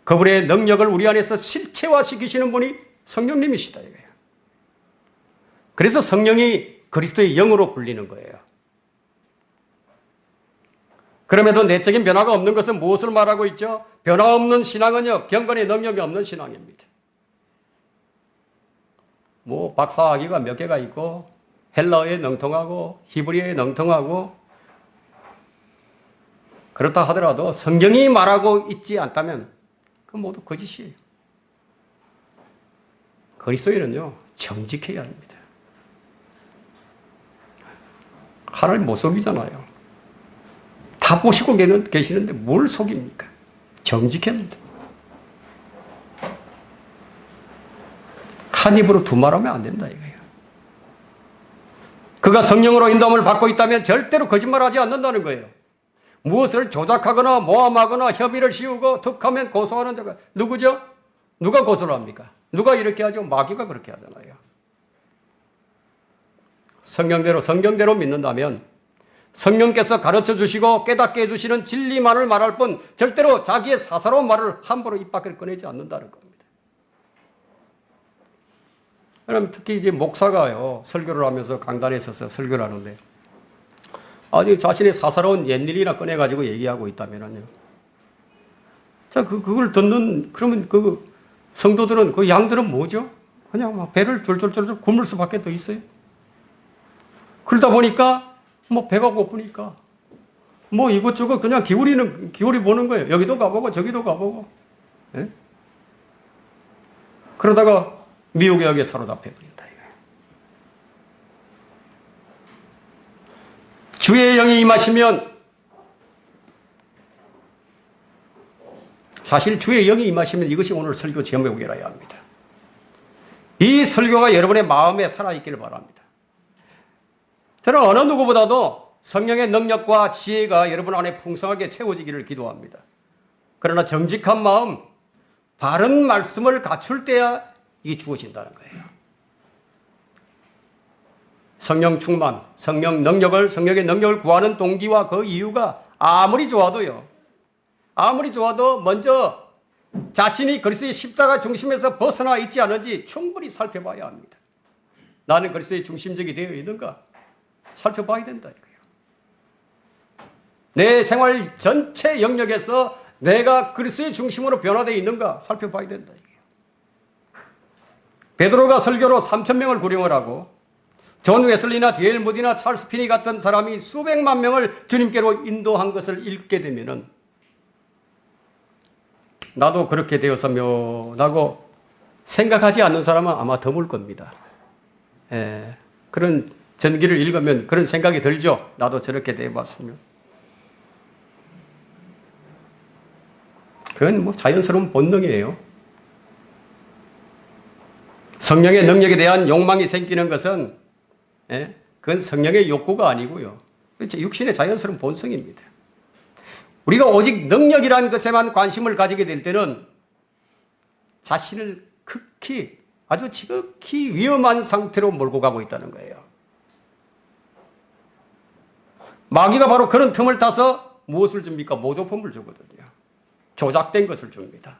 그분의 능력을 우리 안에서 실체화시키시는 분이 성령님이시다 이거예요. 그래서 성령이 그리스도의 영으로 불리는 거예요. 그럼에도 내적인 변화가 없는 것은 무엇을 말하고 있죠? 변화 없는 신앙은요, 경건의 능력이 없는 신앙입니다. 뭐 박사학위가 몇 개가 있고 헬라어에 능통하고 히브리어에 능통하고 그렇다 하더라도 성경이 말하고 있지 않다면 그건 모두 거짓이에요. 그리스도인은요, 정직해야 합니다. 하나님 못 속이잖아요. 다 보시고 계시는데 뭘 속입니까? 정직합니다. 한 입으로 두 말하면 안 된다 이거예요. 그가 성령으로 인도함을 받고 있다면 절대로 거짓말하지 않는다는 거예요. 무엇을 조작하거나 모함하거나 협의를 씌우고 툭하면 고소하는 자가 누구죠? 누가 고소를 합니까? 누가 이렇게 하죠? 마귀가 그렇게 하잖아요. 성경대로 믿는다면 성령께서 가르쳐 주시고 깨닫게 해주시는 진리만을 말할 뿐 절대로 자기의 사사로운 말을 함부로 입 밖을 꺼내지 않는다는 겁니다. 그럼 특히 이제 목사가요, 설교를 하면서 강단에 서서 설교를 하는데 아주 자신의 사사로운 옛일이나 꺼내가지고 얘기하고 있다면요. 자, 그걸 듣는, 그러면 그 성도들은, 그 양들은 뭐죠? 그냥 막 배를 졸졸졸 굶을 수밖에 더 있어요. 그러다 보니까, 뭐 배가 고프니까, 뭐 이것저것 그냥 기울이 보는 거예요. 여기도 가보고 저기도 가보고. 예? 그러다가 미혹의 악에 사로잡혀 버린다. 주의 영이 임하시면, 사실 주의 영이 임하시면 이것이 오늘 설교 제목이라야 합니다. 이 설교가 여러분의 마음에 살아있기를 바랍니다. 저는 어느 누구보다도 성령의 능력과 지혜가 여러분 안에 풍성하게 채워지기를 기도합니다. 그러나 정직한 마음, 바른 말씀을 갖출 때야 이게 주어진다는 거예요. 성령 충만, 성령의 능력을 구하는 동기와 그 이유가 아무리 좋아도 먼저 자신이 그리스도의 십자가 중심에서 벗어나 있지 않은지 충분히 살펴봐야 합니다. 나는 그리스도의 중심적이 되어 있는가? 살펴봐야 된다 이거예요. 내 생활 전체 영역에서 내가 그리스도의 중심으로 변화되어 있는가? 살펴봐야 된다 이거예요. 베드로가 설교로 3,000명을 구령을 하고 존 웨슬리나 디엘 무디나 찰스 피니 같은 사람이 수백만 명을 주님께로 인도한 것을 읽게 되면은 나도 그렇게 되었으면하고 생각하지 않는 사람은 아마 드물 겁니다. 그런 전기를 읽으면 그런 생각이 들죠. 나도 저렇게 되어봤으면. 그건 뭐 자연스러운 본능이에요. 성령의 능력에 대한 욕망이 생기는 것은 그건 성령의 욕구가 아니고요. 육신의 자연스러운 본성입니다. 우리가 오직 능력이라는 것에만 관심을 가지게 될 때는 자신을 아주 지극히 위험한 상태로 몰고 가고 있다는 거예요. 마귀가 바로 그런 틈을 타서 무엇을 줍니까? 모조품을 주거든요. 조작된 것을 줍니다.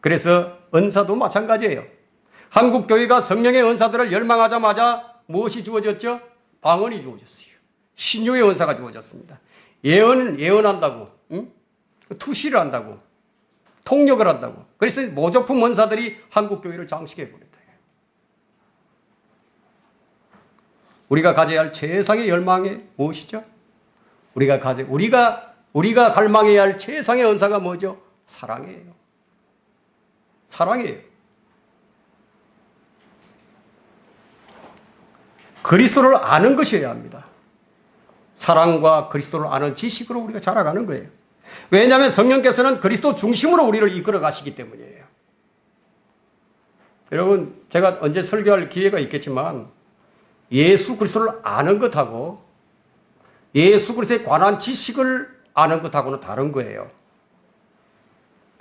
그래서 은사도 마찬가지예요. 한국 교회가 성령의 은사들을 열망하자마자 무엇이 주어졌죠? 방언이 주어졌어요. 신유의 은사가 주어졌습니다. 예언한다고, 투시를 한다고, 통역을 한다고. 그래서 모조품 은사들이 한국 교회를 장식해 버린다. 우리가 가져야 할 최상의 열망이 무엇이죠? 우리가 갈망해야 할 최상의 은사가 뭐죠? 사랑이에요. 사랑이에요. 그리스도를 아는 것이어야 합니다. 사랑과 그리스도를 아는 지식으로 우리가 자라가는 거예요. 왜냐하면 성령께서는 그리스도 중심으로 우리를 이끌어 가시기 때문이에요. 여러분, 제가 언제 설교할 기회가 있겠지만 예수 그리스도를 아는 것하고 예수 그리스도에 관한 지식을 아는 것하고는 다른 거예요.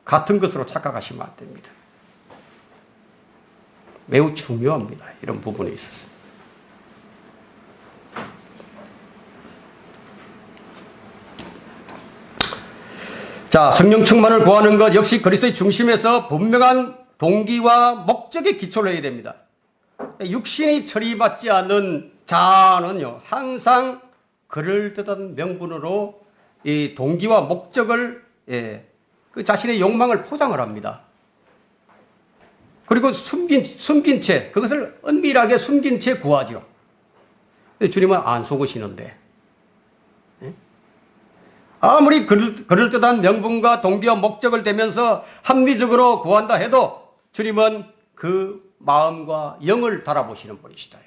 같은 것으로 착각하시면 안 됩니다. 매우 중요합니다. 이런 부분에 있어서. 자, 성령 충만을 구하는 것 역시 그리스도의 중심에서 분명한 동기와 목적에 기초를 해야 됩니다. 육신이 처리받지 않는 자는요, 항상 그럴듯한 명분으로 이 동기와 목적을, 그 자신의 욕망을 포장을 합니다. 그리고 숨긴 채, 그것을 은밀하게 숨긴 채 구하죠. 주님은 안 속으시는데. 아무리 그럴듯한 명분과 동기와 목적을 대면서 합리적으로 구한다 해도 주님은 그 마음과 영을 달아보시는 분이시다.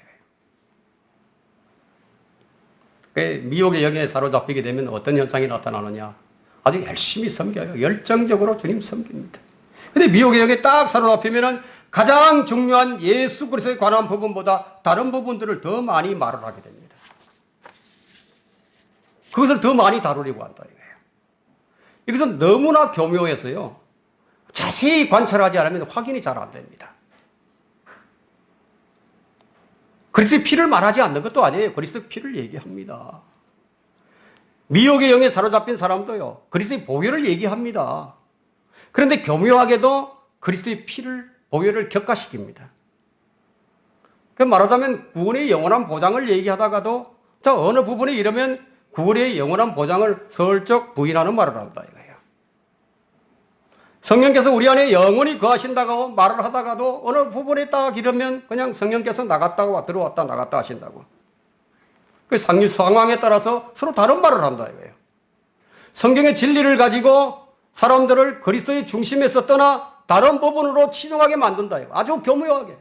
미혹의 영에 사로잡히게 되면 어떤 현상이 나타나느냐. 아주 열심히 섬겨요. 열정적으로 주님 섬깁니다. 근데 미혹의 영에 딱 사로잡히면 가장 중요한 예수 그리스도에 관한 부분보다 다른 부분들을 더 많이 말을 하게 됩니다. 그것을 더 많이 다루려고 한다 이거예요. 이것은 너무나 교묘해서요. 자세히 관찰하지 않으면 확인이 잘 안 됩니다. 그리스도의 피를 말하지 않는 것도 아니에요. 그리스도의 피를 얘기합니다. 미혹의 영에 사로잡힌 사람도요. 그리스도의 보혈을 얘기합니다. 그런데 교묘하게도 그리스도의 피를 보혈을 격화시킵니다. 그 말하자면 구원의 영원한 보장을 얘기하다가도 자 어느 부분에 이르면 구원의 영원한 보장을 슬쩍 부인하는 말을 한다 이거예요. 성령께서 우리 안에 영원히 거하신다고 말을 하다가도 어느 부분에 딱 이르면 그냥 성령께서 나갔다가 들어왔다 나갔다 하신다고. 그 상황에 따라서 서로 다른 말을 한다 이거예요. 성경의 진리를 가지고 사람들을 그리스도의 중심에서 떠나 다른 부분으로 치중하게 만든다 이거. 아주 교묘하게.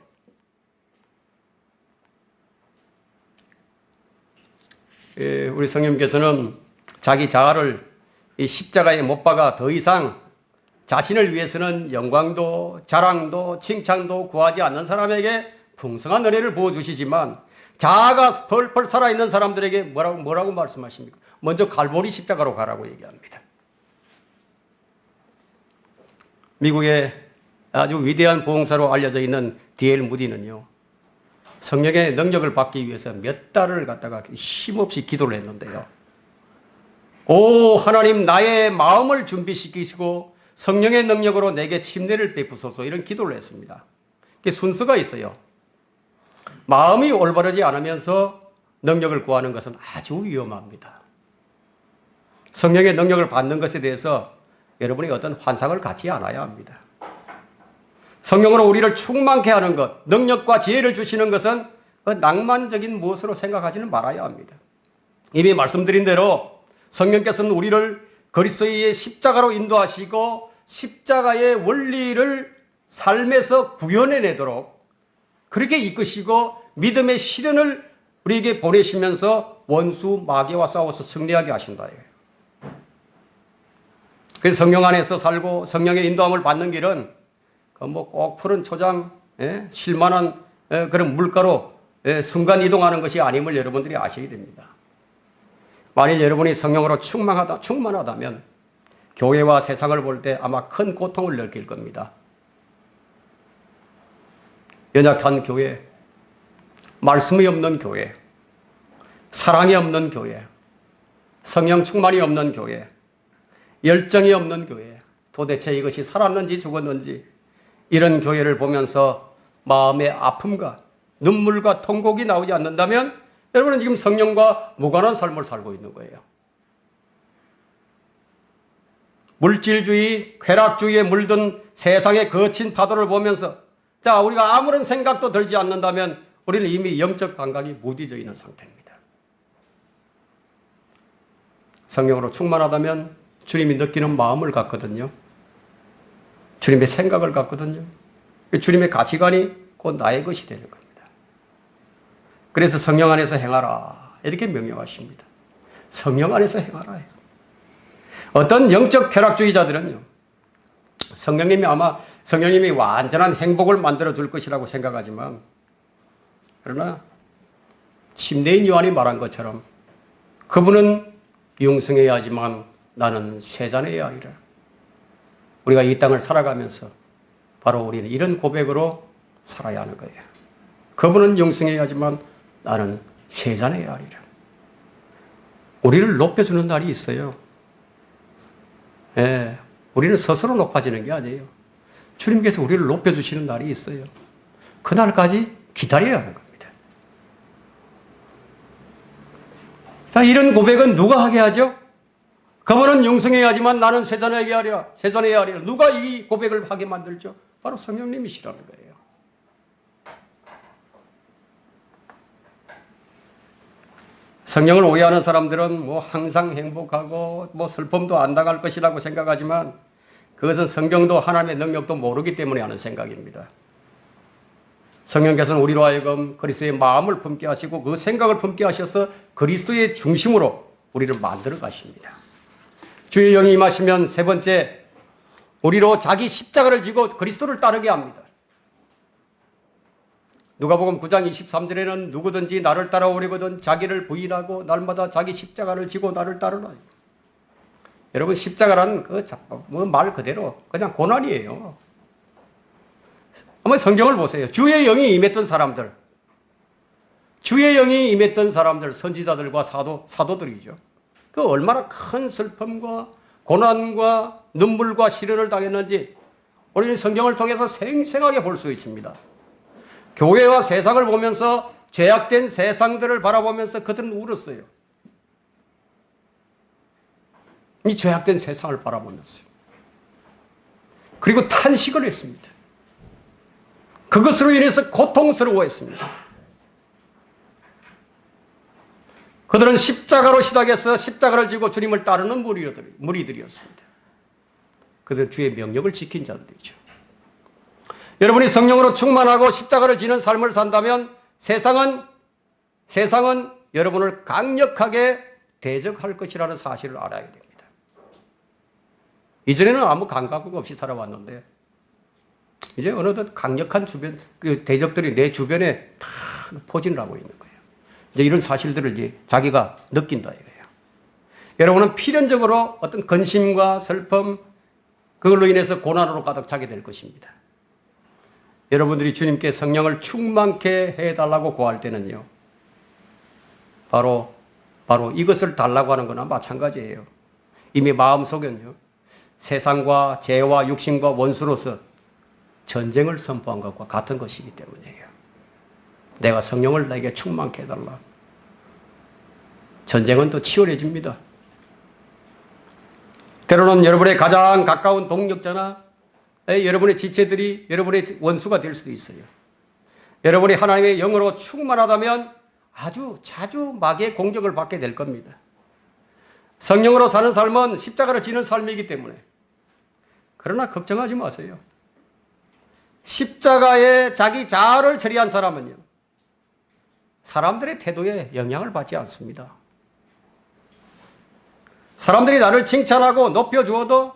우리 성령께서는 자기 자아를 이 십자가에 못 박아 더 이상 자신을 위해서는 영광도 자랑도 칭찬도 구하지 않는 사람에게 풍성한 은혜를 부어주시지만 자아가 펄펄 살아있는 사람들에게 뭐라고 말씀하십니까? 먼저 갈보리 십자가로 가라고 얘기합니다. 미국의 아주 위대한 부흥사로 알려져 있는 D.L. 무디는요. 성령의 능력을 받기 위해서 몇 달을 갖다가 쉼없이 기도를 했는데요. 오 하나님 나의 마음을 준비시키시고 성령의 능력으로 내게 침례를 베푸소서 이런 기도를 했습니다. 그게 순서가 있어요. 마음이 올바르지 않으면서 능력을 구하는 것은 아주 위험합니다. 성령의 능력을 받는 것에 대해서 여러분이 어떤 환상을 갖지 않아야 합니다. 성령으로 우리를 충만케 하는 것, 능력과 지혜를 주시는 것은 낭만적인 무엇으로 생각하지는 말아야 합니다. 이미 말씀드린 대로 성령께서는 우리를 그리스도의 십자가로 인도하시고 십자가의 원리를 삶에서 구현해내도록 그렇게 이끄시고 믿음의 시련을 우리에게 보내시면서 원수 마귀와 싸워서 승리하게 하신다. 그래서 성령 안에서 살고 성령의 인도함을 받는 길은 꼭 푸른 초장, 실만한 그런 물가로 순간 이동하는 것이 아님을 여러분들이 아시게 됩니다. 만일 여러분이 성령으로 충만하다면 교회와 세상을 볼 때 아마 큰 고통을 느낄 겁니다. 연약한 교회, 말씀이 없는 교회, 사랑이 없는 교회, 성령 충만이 없는 교회, 열정이 없는 교회, 도대체 이것이 살았는지 죽었는지 이런 교회를 보면서 마음의 아픔과 눈물과 통곡이 나오지 않는다면 여러분은 지금 성령과 무관한 삶을 살고 있는 거예요. 물질주의, 쾌락주의에 물든 세상의 거친 파도를 보면서 자 우리가 아무런 생각도 들지 않는다면 우리는 이미 영적 감각이 무뎌져 있는 상태입니다. 성령으로 충만하다면 주님이 느끼는 마음을 갖거든요. 주님의 생각을 갖거든요. 주님의 가치관이 곧 나의 것이 되는 겁니다. 그래서 성령 안에서 행하라 이렇게 명령하십니다. 성령 안에서 행하라. 어떤 영적 쾌락주의자들은요, 성령님이 완전한 행복을 만들어 줄 것이라고 생각하지만, 그러나 침례인 요한이 말한 것처럼 그분은 융성해야 하지만 나는 쇠잔해야 하리라. 우리가 이 땅을 살아가면서 바로 우리는 이런 고백으로 살아야 하는 거예요. 그분은 융성해야 하지만 나는 쇠잔해야 하리라. 우리를 높여주는 날이 있어요. 예, 우리는 스스로 높아지는 게 아니에요. 주님께서 우리를 높여주시는 날이 있어요. 그날까지 기다려야 하는 겁니다. 자, 이런 고백은 누가 하게 하죠? 그분은 융성해야 하지만 나는 쇠잔해야 하리라. 쇠잔해야 하리라. 누가 이 고백을 하게 만들죠? 바로 성령님이시라는 거예요. 성령을 오해하는 사람들은 항상 행복하고 슬픔도 안 당할 것이라고 생각하지만 그것은 성경도 하나님의 능력도 모르기 때문에 하는 생각입니다. 성령께서는 우리로 하여금 그리스도의 마음을 품게 하시고 그 생각을 품게 하셔서 그리스도의 중심으로 우리를 만들어 가십니다. 주의 영이 임하시면 세 번째, 우리로 자기 십자가를 지고 그리스도를 따르게 합니다. 누가복음 9장 23절에는 누구든지 나를 따라오려거든 자기를 부인하고 날마다 자기 십자가를 지고 나를 따르라. 여러분, 십자가라는 말 그대로 그냥 고난이에요. 한번 성경을 보세요. 주의 영이 임했던 사람들, 선지자들과 사도들이죠. 그 얼마나 큰 슬픔과 고난과 눈물과 시련을 당했는지 우리는 성경을 통해서 생생하게 볼 수 있습니다. 교회와 세상을 보면서 죄악된 세상들을 바라보면서 그들은 울었어요. 이 죄악된 세상을 바라보면서요. 그리고 탄식을 했습니다. 그것으로 인해서 고통스러워했습니다. 그들은 십자가로 시작해서 십자가를 지고 주님을 따르는 무리들이었습니다. 그들은 주의 명령을 지킨 자들이죠. 여러분이 성령으로 충만하고 십자가를 지는 삶을 산다면 세상은 여러분을 강력하게 대적할 것이라는 사실을 알아야 됩니다. 이전에는 아무 감각 없이 살아왔는데 이제 어느덧 강력한 대적들이 내 주변에 다 포진을 하고 있는 거예요. 이제 이런 사실들을 이제 자기가 느낀다 이거예요. 여러분은 필연적으로 어떤 근심과 슬픔, 그걸로 인해서 고난으로 가득 차게 될 것입니다. 여러분들이 주님께 성령을 충만케 해달라고 구할 때는요, 바로 이것을 달라고 하는 거나 마찬가지예요. 이미 마음속에는요, 세상과 죄와 육신과 원수로서 전쟁을 선포한 것과 같은 것이기 때문이에요. 내가 성령을 나에게 충만케 해달라. 전쟁은 또 치열해집니다. 때로는 여러분의 가장 가까운 동력자나 여러분의 지체들이 여러분의 원수가 될 수도 있어요. 여러분이 하나님의 영으로 충만하다면 아주 자주 마귀의 공격을 받게 될 겁니다. 성령으로 사는 삶은 십자가를 지는 삶이기 때문에. 그러나 걱정하지 마세요. 십자가에 자기 자아를 처리한 사람은요, 사람들의 태도에 영향을 받지 않습니다. 사람들이 나를 칭찬하고 높여주어도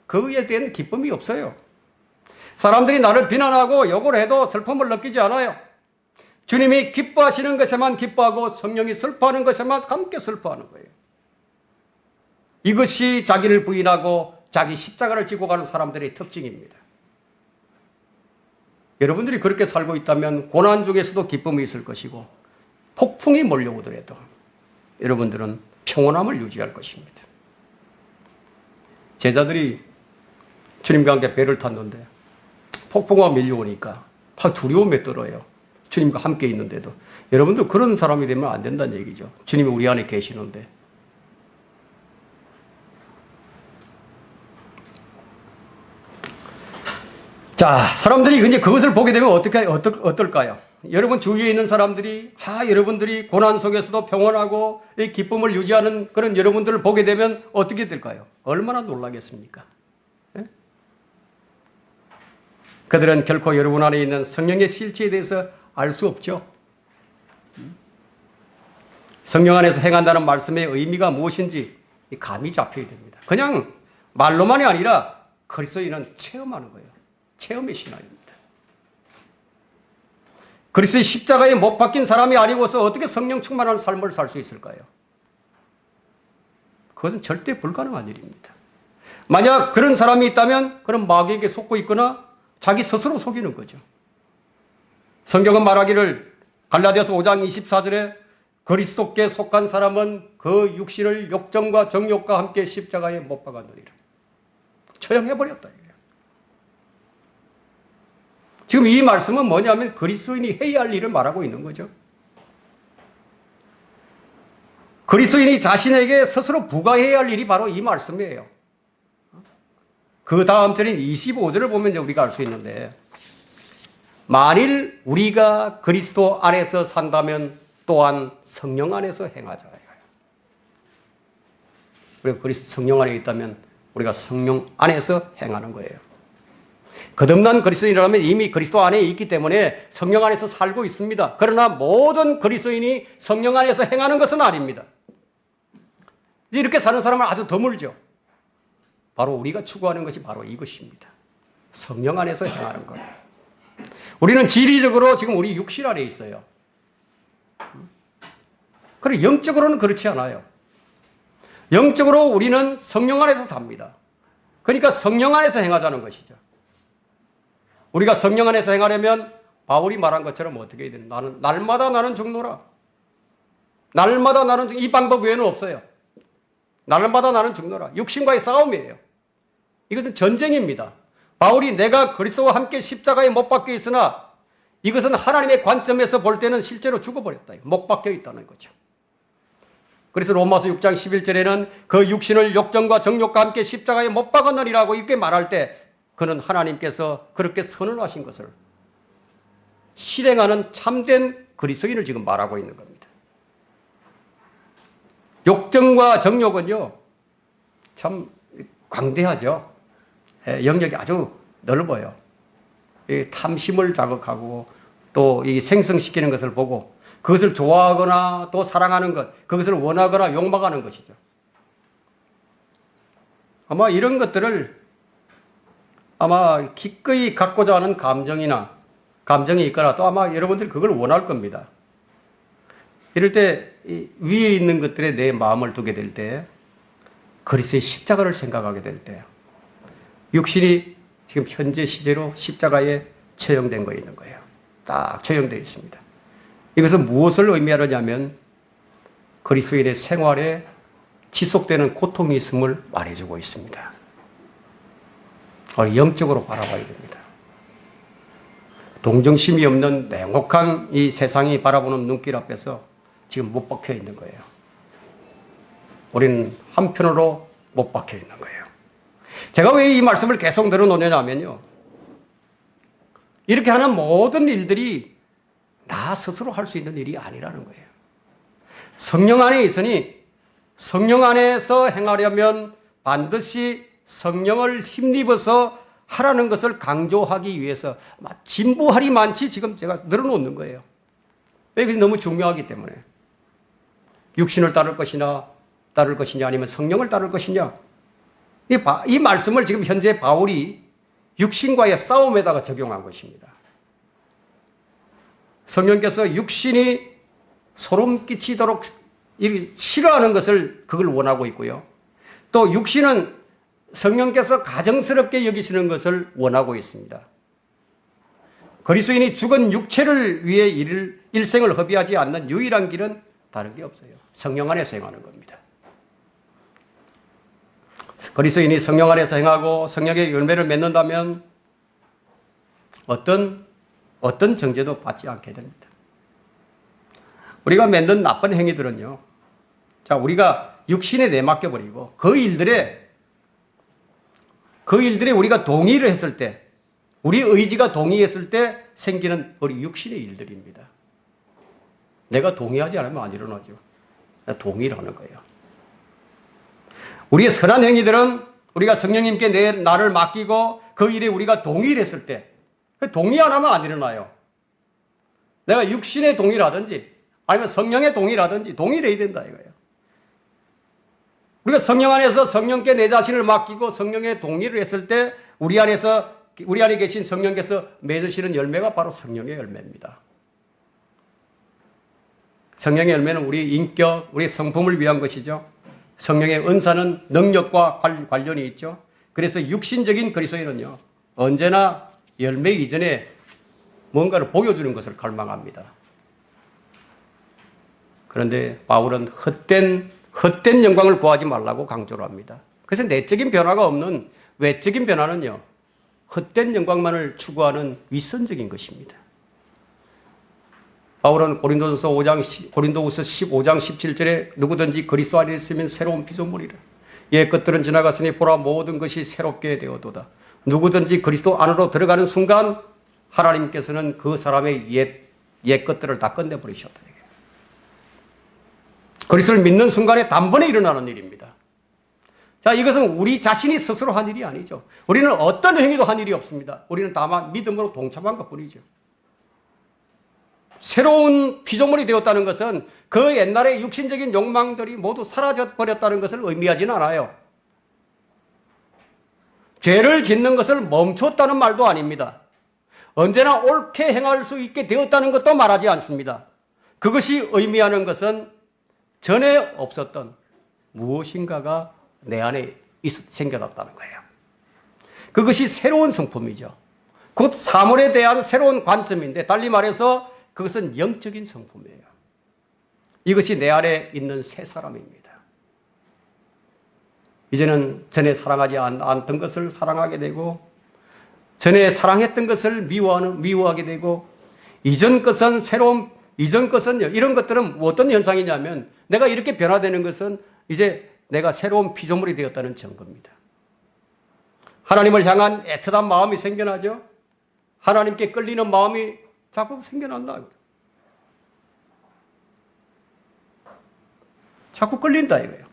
그에 대한 기쁨이 없어요. 사람들이 나를 비난하고 욕을 해도 슬픔을 느끼지 않아요. 주님이 기뻐하시는 것에만 기뻐하고 성령이 슬퍼하는 것에만 함께 슬퍼하는 거예요. 이것이 자기를 부인하고 자기 십자가를 지고 가는 사람들의 특징입니다. 여러분들이 그렇게 살고 있다면 고난 중에서도 기쁨이 있을 것이고 폭풍이 몰려오더라도 여러분들은 평온함을 유지할 것입니다. 제자들이 주님과 함께 배를 탔는데 폭풍과 밀려오니까 두려움에 떨어요. 주님과 함께 있는데도. 여러분도 그런 사람이 되면 안 된다는 얘기죠. 주님이 우리 안에 계시는데. 자, 사람들이 이제 그것을 보게 되면 어떨까요? 여러분 주위에 있는 사람들이 여러분들이 고난 속에서도 평온하고 이 기쁨을 유지하는 그런 여러분들을 보게 되면 어떻게 될까요? 얼마나 놀라겠습니까? 네? 그들은 결코 여러분 안에 있는 성령의 실체에 대해서 알 수 없죠. 성령 안에서 행한다는 말씀의 의미가 무엇인지 감이 잡혀야 됩니다. 그냥 말로만이 아니라 그리스도인은 체험하는 거예요. 체험의 신앙입니다. 그리스도의 십자가에 못 박힌 사람이 아니고서 어떻게 성령 충만한 삶을 살 수 있을까요? 그것은 절대 불가능한 일입니다. 만약 그런 사람이 있다면 그런 마귀에게 속고 있거나 자기 스스로 속이는 거죠. 성경은 말하기를 갈라디아서 5장 24절에 그리스도께 속한 사람은 그 육신을 욕정과 정욕과 함께 십자가에 못 박았느니라. 처형해버렸다. 지금 이 말씀은 뭐냐면 그리스도인이 해야 할 일을 말하고 있는 거죠. 그리스도인이 자신에게 스스로 부과해야 할 일이 바로 이 말씀이에요. 그 다음 절인 25절을 보면 우리가 알 수 있는데, 만일 우리가 그리스도 안에서 산다면 또한 성령 안에서 행하자. 우리가 그리스도 성령 안에 있다면 우리가 성령 안에서 행하는 거예요. 거듭난 그리스도인이라면 이미 그리스도 안에 있기 때문에 성령 안에서 살고 있습니다. 그러나 모든 그리스도인이 성령 안에서 행하는 것은 아닙니다. 이렇게 사는 사람은 아주 드물죠. 바로 우리가 추구하는 것이 바로 이것입니다. 성령 안에서 행하는 것. 우리는 지리적으로 지금 우리 육신 안에 있어요. 그리고 영적으로는 그렇지 않아요. 영적으로 우리는 성령 안에서 삽니다. 그러니까 성령 안에서 행하자는 것이죠. 우리가 성령 안에서 행하려면 바울이 말한 것처럼 어떻게 해야 되는? 날마다 나는 죽노라. 날마다 나는 이 방법 외에는 없어요. 날마다 나는 죽노라. 육신과의 싸움이에요. 이것은 전쟁입니다. 바울이 내가 그리스도와 함께 십자가에 못 박혀 있으나 이것은 하나님의 관점에서 볼 때는 실제로 죽어버렸다. 못 박혀 있다는 거죠. 그래서 로마서 6장 11절에는 그 육신을 욕정과 정욕과 함께 십자가에 못 박았느니라고 이렇게 말할 때 그는 하나님께서 그렇게 선언하신 것을 실행하는 참된 그리스도인을 지금 말하고 있는 겁니다. 욕정과 정욕은요, 참 광대하죠. 영역이 아주 넓어요. 탐심을 자극하고 또 이 생성시키는 것을 보고 그것을 좋아하거나 또 사랑하는 것, 그것을 원하거나 욕망하는 것이죠. 아마 이런 것들을 아마 기꺼이 갖고자 하는 감정이 있거나 또 아마 여러분들이 그걸 원할 겁니다. 이럴 때 위에 있는 것들에 내 마음을 두게 될 때, 그리스도의 십자가를 생각하게 될 때, 육신이 지금 현재 시제로 십자가에 처형된 거 있는 거예요. 딱 처형되어 있습니다. 이것은 무엇을 의미하느냐면 그리스도인의 생활에 지속되는 고통이 있음을 말해주고 있습니다. 영적으로 바라봐야 됩니다. 동정심이 없는 냉혹한 이 세상이 바라보는 눈길 앞에서 지금 못 박혀 있는 거예요. 우리는 한편으로 못 박혀 있는 거예요. 제가 왜 이 말씀을 계속 늘어놓냐면요, 이렇게 하는 모든 일들이 나 스스로 할 수 있는 일이 아니라는 거예요. 성령 안에 있으니 성령 안에서 행하려면 반드시 성령을 힘입어서 하라는 것을 강조하기 위해서 진부할이 많지 지금 제가 늘어놓는 거예요. 왜? 그것이 너무 중요하기 때문에. 육신을 따를 것이냐 아니면 성령을 따를 것이냐. 이 말씀을 지금 현재 바울이 육신과의 싸움에다가 적용한 것입니다. 성령께서 육신이 소름 끼치도록 싫어하는 것을 그걸 원하고 있고요. 또 육신은 성령께서 가정스럽게 여기시는 것을 원하고 있습니다. 그리스도인이 죽은 육체를 위해 일생을 허비하지 않는 유일한 길은 다른 게 없어요. 성령 안에서 행하는 겁니다. 그리스도인이 성령 안에서 행하고 성령의 열매를 맺는다면 어떤 정죄도 받지 않게 됩니다. 우리가 맺는 나쁜 행위들은요, 자, 우리가 육신에 내맡겨버리고 그 일들에 우리가 동의를 했을 때, 우리 의지가 동의했을 때 생기는 우리 육신의 일들입니다. 내가 동의하지 않으면 안 일어나죠. 동의를 하는 거예요. 우리의 선한 행위들은 우리가 성령님께 나를 맡기고 그 일에 우리가 동의를 했을 때 동의 안 하면 안 일어나요. 내가 육신의 동의라든지 아니면 성령의 동의라든지 동의를 해야 된다 이거예요. 우리가 성령 안에서 성령께 내 자신을 맡기고 성령의 동의를 했을 때 우리 안에 계신 성령께서 맺으시는 열매가 바로 성령의 열매입니다. 성령의 열매는 우리 인격, 우리 성품을 위한 것이죠. 성령의 은사는 능력과 관련이 있죠. 그래서 육신적인 그리스도인은요, 언제나 열매 이전에 뭔가를 보여주는 것을 갈망합니다. 그런데 바울은 헛된 영광을 구하지 말라고 강조를 합니다. 그래서 내적인 변화가 없는 외적인 변화는요, 헛된 영광만을 추구하는 위선적인 것입니다. 바울은 고린도후서 15장 17절에 누구든지 그리스도 안에 있으면 새로운 피조물이라. 옛 것들은 지나갔으니 보라 모든 것이 새롭게 되어도다. 누구든지 그리스도 안으로 들어가는 순간 하나님께서는 그 사람의 옛 것들을 다 끝내버리셨다. 그리스도를 믿는 순간에 단번에 일어나는 일입니다. 자, 이것은 우리 자신이 스스로 한 일이 아니죠. 우리는 어떤 행위도 한 일이 없습니다. 우리는 다만 믿음으로 동참한 것뿐이죠. 새로운 피조물이 되었다는 것은 그 옛날의 육신적인 욕망들이 모두 사라져 버렸다는 것을 의미하지는 않아요. 죄를 짓는 것을 멈췄다는 말도 아닙니다. 언제나 옳게 행할 수 있게 되었다는 것도 말하지 않습니다. 그것이 의미하는 것은 전에 없었던 무엇인가가 내 안에 생겨났다는 거예요. 그것이 새로운 성품이죠. 곧 사물에 대한 새로운 관점인데 달리 말해서 그것은 영적인 성품이에요. 이것이 내 안에 있는 새 사람입니다. 이제는 전에 사랑하지 않던 것을 사랑하게 되고 전에 사랑했던 것을 미워하게 되고 이전 것은요, 이런 것들은 어떤 현상이냐면 내가 이렇게 변화되는 것은 이제 내가 새로운 피조물이 되었다는 증거입니다. 하나님을 향한 애틋한 마음이 생겨나죠. 하나님께 끌리는 마음이 자꾸 생겨난다. 자꾸 끌린다 이거예요.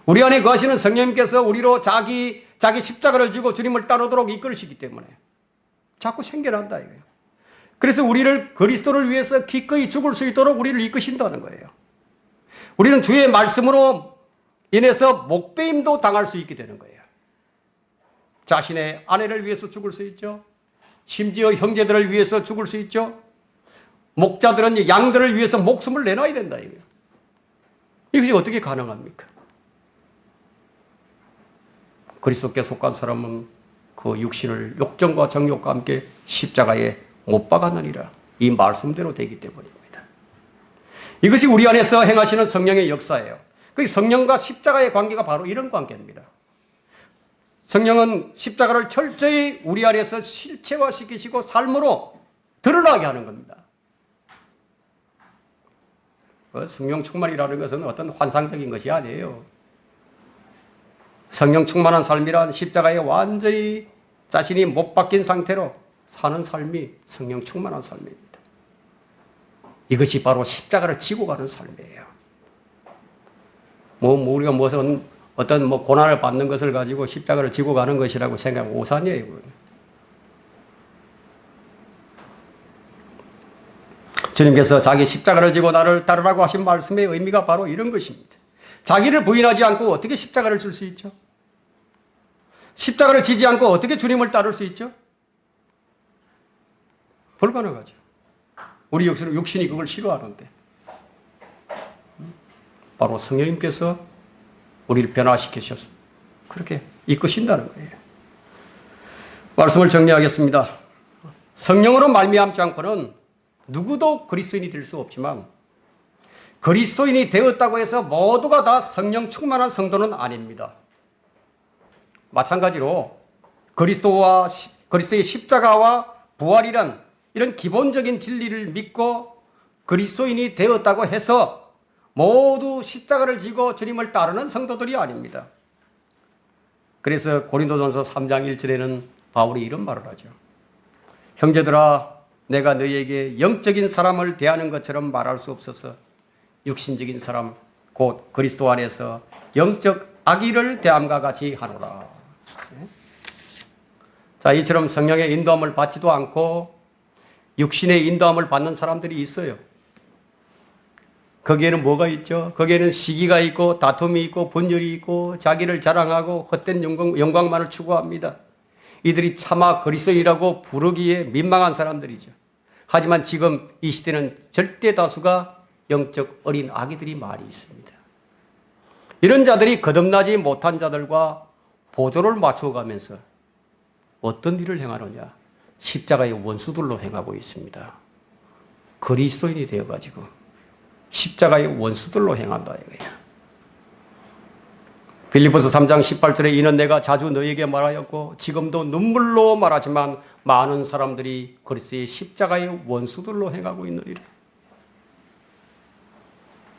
우리 안에 거하시는 성령님께서 우리로 자기 십자가를 지고 주님을 따르도록 이끌으시기 때문에 자꾸 생겨난다 이거예요. 그래서 우리를 그리스도를 위해서 기꺼이 죽을 수 있도록 우리를 이끄신다는 거예요. 우리는 주의 말씀으로 인해서 목배임도 당할 수 있게 되는 거예요. 자신의 아내를 위해서 죽을 수 있죠. 심지어 형제들을 위해서 죽을 수 있죠. 목자들은 양들을 위해서 목숨을 내놔야 된다 이거예요. 이것이 어떻게 가능합니까? 그리스도께 속한 사람은 그 육신을 욕정과 정욕과 함께 십자가에 못 박았느니라. 이 말씀대로 되기 때문입니다. 이것이 우리 안에서 행하시는 성령의 역사예요. 그 성령과 십자가의 관계가 바로 이런 관계입니다. 성령은 십자가를 철저히 우리 안에서 실체화시키시고 삶으로 드러나게 하는 겁니다. 성령 충만이라는 것은 어떤 환상적인 것이 아니에요. 성령 충만한 삶이란 십자가에 완전히 자신이 못 박힌 상태로 사는 삶이 성령 충만한 삶입니다. 이것이 바로 십자가를 지고 가는 삶이에요. 우리가 어떤 고난을 받는 것을 가지고 십자가를 지고 가는 것이라고 생각하면 오산이에요. 주님께서 자기 십자가를 지고 나를 따르라고 하신 말씀의 의미가 바로 이런 것입니다. 자기를 부인하지 않고 어떻게 십자가를 질 수 있죠? 십자가를 지지 않고 어떻게 주님을 따를 수 있죠? 불가능하죠. 우리 육신이 그걸 싫어하는데 바로 성령님께서 우리를 변화시키셔서 그렇게 이끄신다는 거예요. 말씀을 정리하겠습니다. 성령으로 말미암지 않고는 누구도 그리스도인이 될 수 없지만 그리스도인이 되었다고 해서 모두가 다 성령 충만한 성도는 아닙니다. 마찬가지로 그리스도의 십자가와 부활이란 이런 기본적인 진리를 믿고 그리스도인이 되었다고 해서 모두 십자가를 지고 주님을 따르는 성도들이 아닙니다. 그래서 고린도전서 3장 1절에는 바울이 이런 말을 하죠. 형제들아, 내가 너희에게 영적인 사람을 대하는 것처럼 말할 수 없어서 육신적인 사람 곧 그리스도 안에서 영적 아기를 대함과 같이 하노라. 자, 이처럼 성령의 인도함을 받지도 않고 육신의 인도함을 받는 사람들이 있어요. 거기에는 뭐가 있죠? 거기에는 시기가 있고 다툼이 있고 분열이 있고 자기를 자랑하고 헛된 영광만을 추구합니다. 이들이 차마 그리스도인이라고 부르기에 민망한 사람들이죠. 하지만 지금 이 시대는 절대 다수가 영적 어린 아기들이 많이 있습니다. 이런 자들이 거듭나지 못한 자들과 보조를 맞춰가면서 어떤 일을 행하느냐? 십자가의 원수들로 행하고 있습니다. 그리스도인이 되어가지고 십자가의 원수들로 행한다 이거예요. 빌립보서 3장 18절에 이는 내가 자주 너에게 말하였고 지금도 눈물로 말하지만 많은 사람들이 그리스도의 십자가의 원수들로 행하고 있느니라.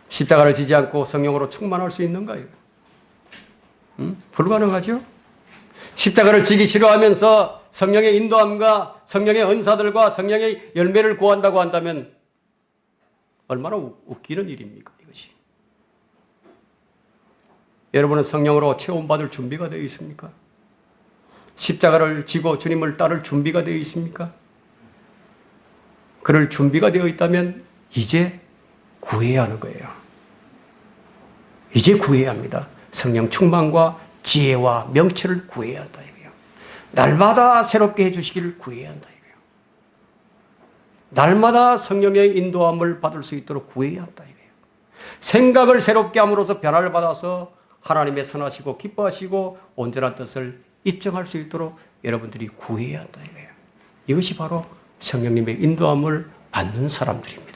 십자가를 지지 않고 성령으로 충만할 수 있는가요? 불가능하죠? 십자가를 지기 싫어하면서 성령의 인도함과 성령의 은사들과 성령의 열매를 구한다고 한다면 얼마나 웃기는 일입니까, 이것이? 여러분은 성령으로 체험받을 준비가 되어 있습니까? 십자가를 지고 주님을 따를 준비가 되어 있습니까? 그럴 준비가 되어 있다면 이제 구해야 하는 거예요. 이제 구해야 합니다. 성령 충만과 지혜와 명철을 구해야 한다 이거예요. 날마다 새롭게 해주시기를 구해야 한다 이거예요. 날마다 성령의 인도함을 받을 수 있도록 구해야 한다 이거예요. 생각을 새롭게 함으로써 변화를 받아서 하나님의 선하시고 기뻐하시고 온전한 뜻을 입증할 수 있도록 여러분들이 구해야 한다 이거예요. 이것이 바로 성령님의 인도함을 받는 사람들입니다.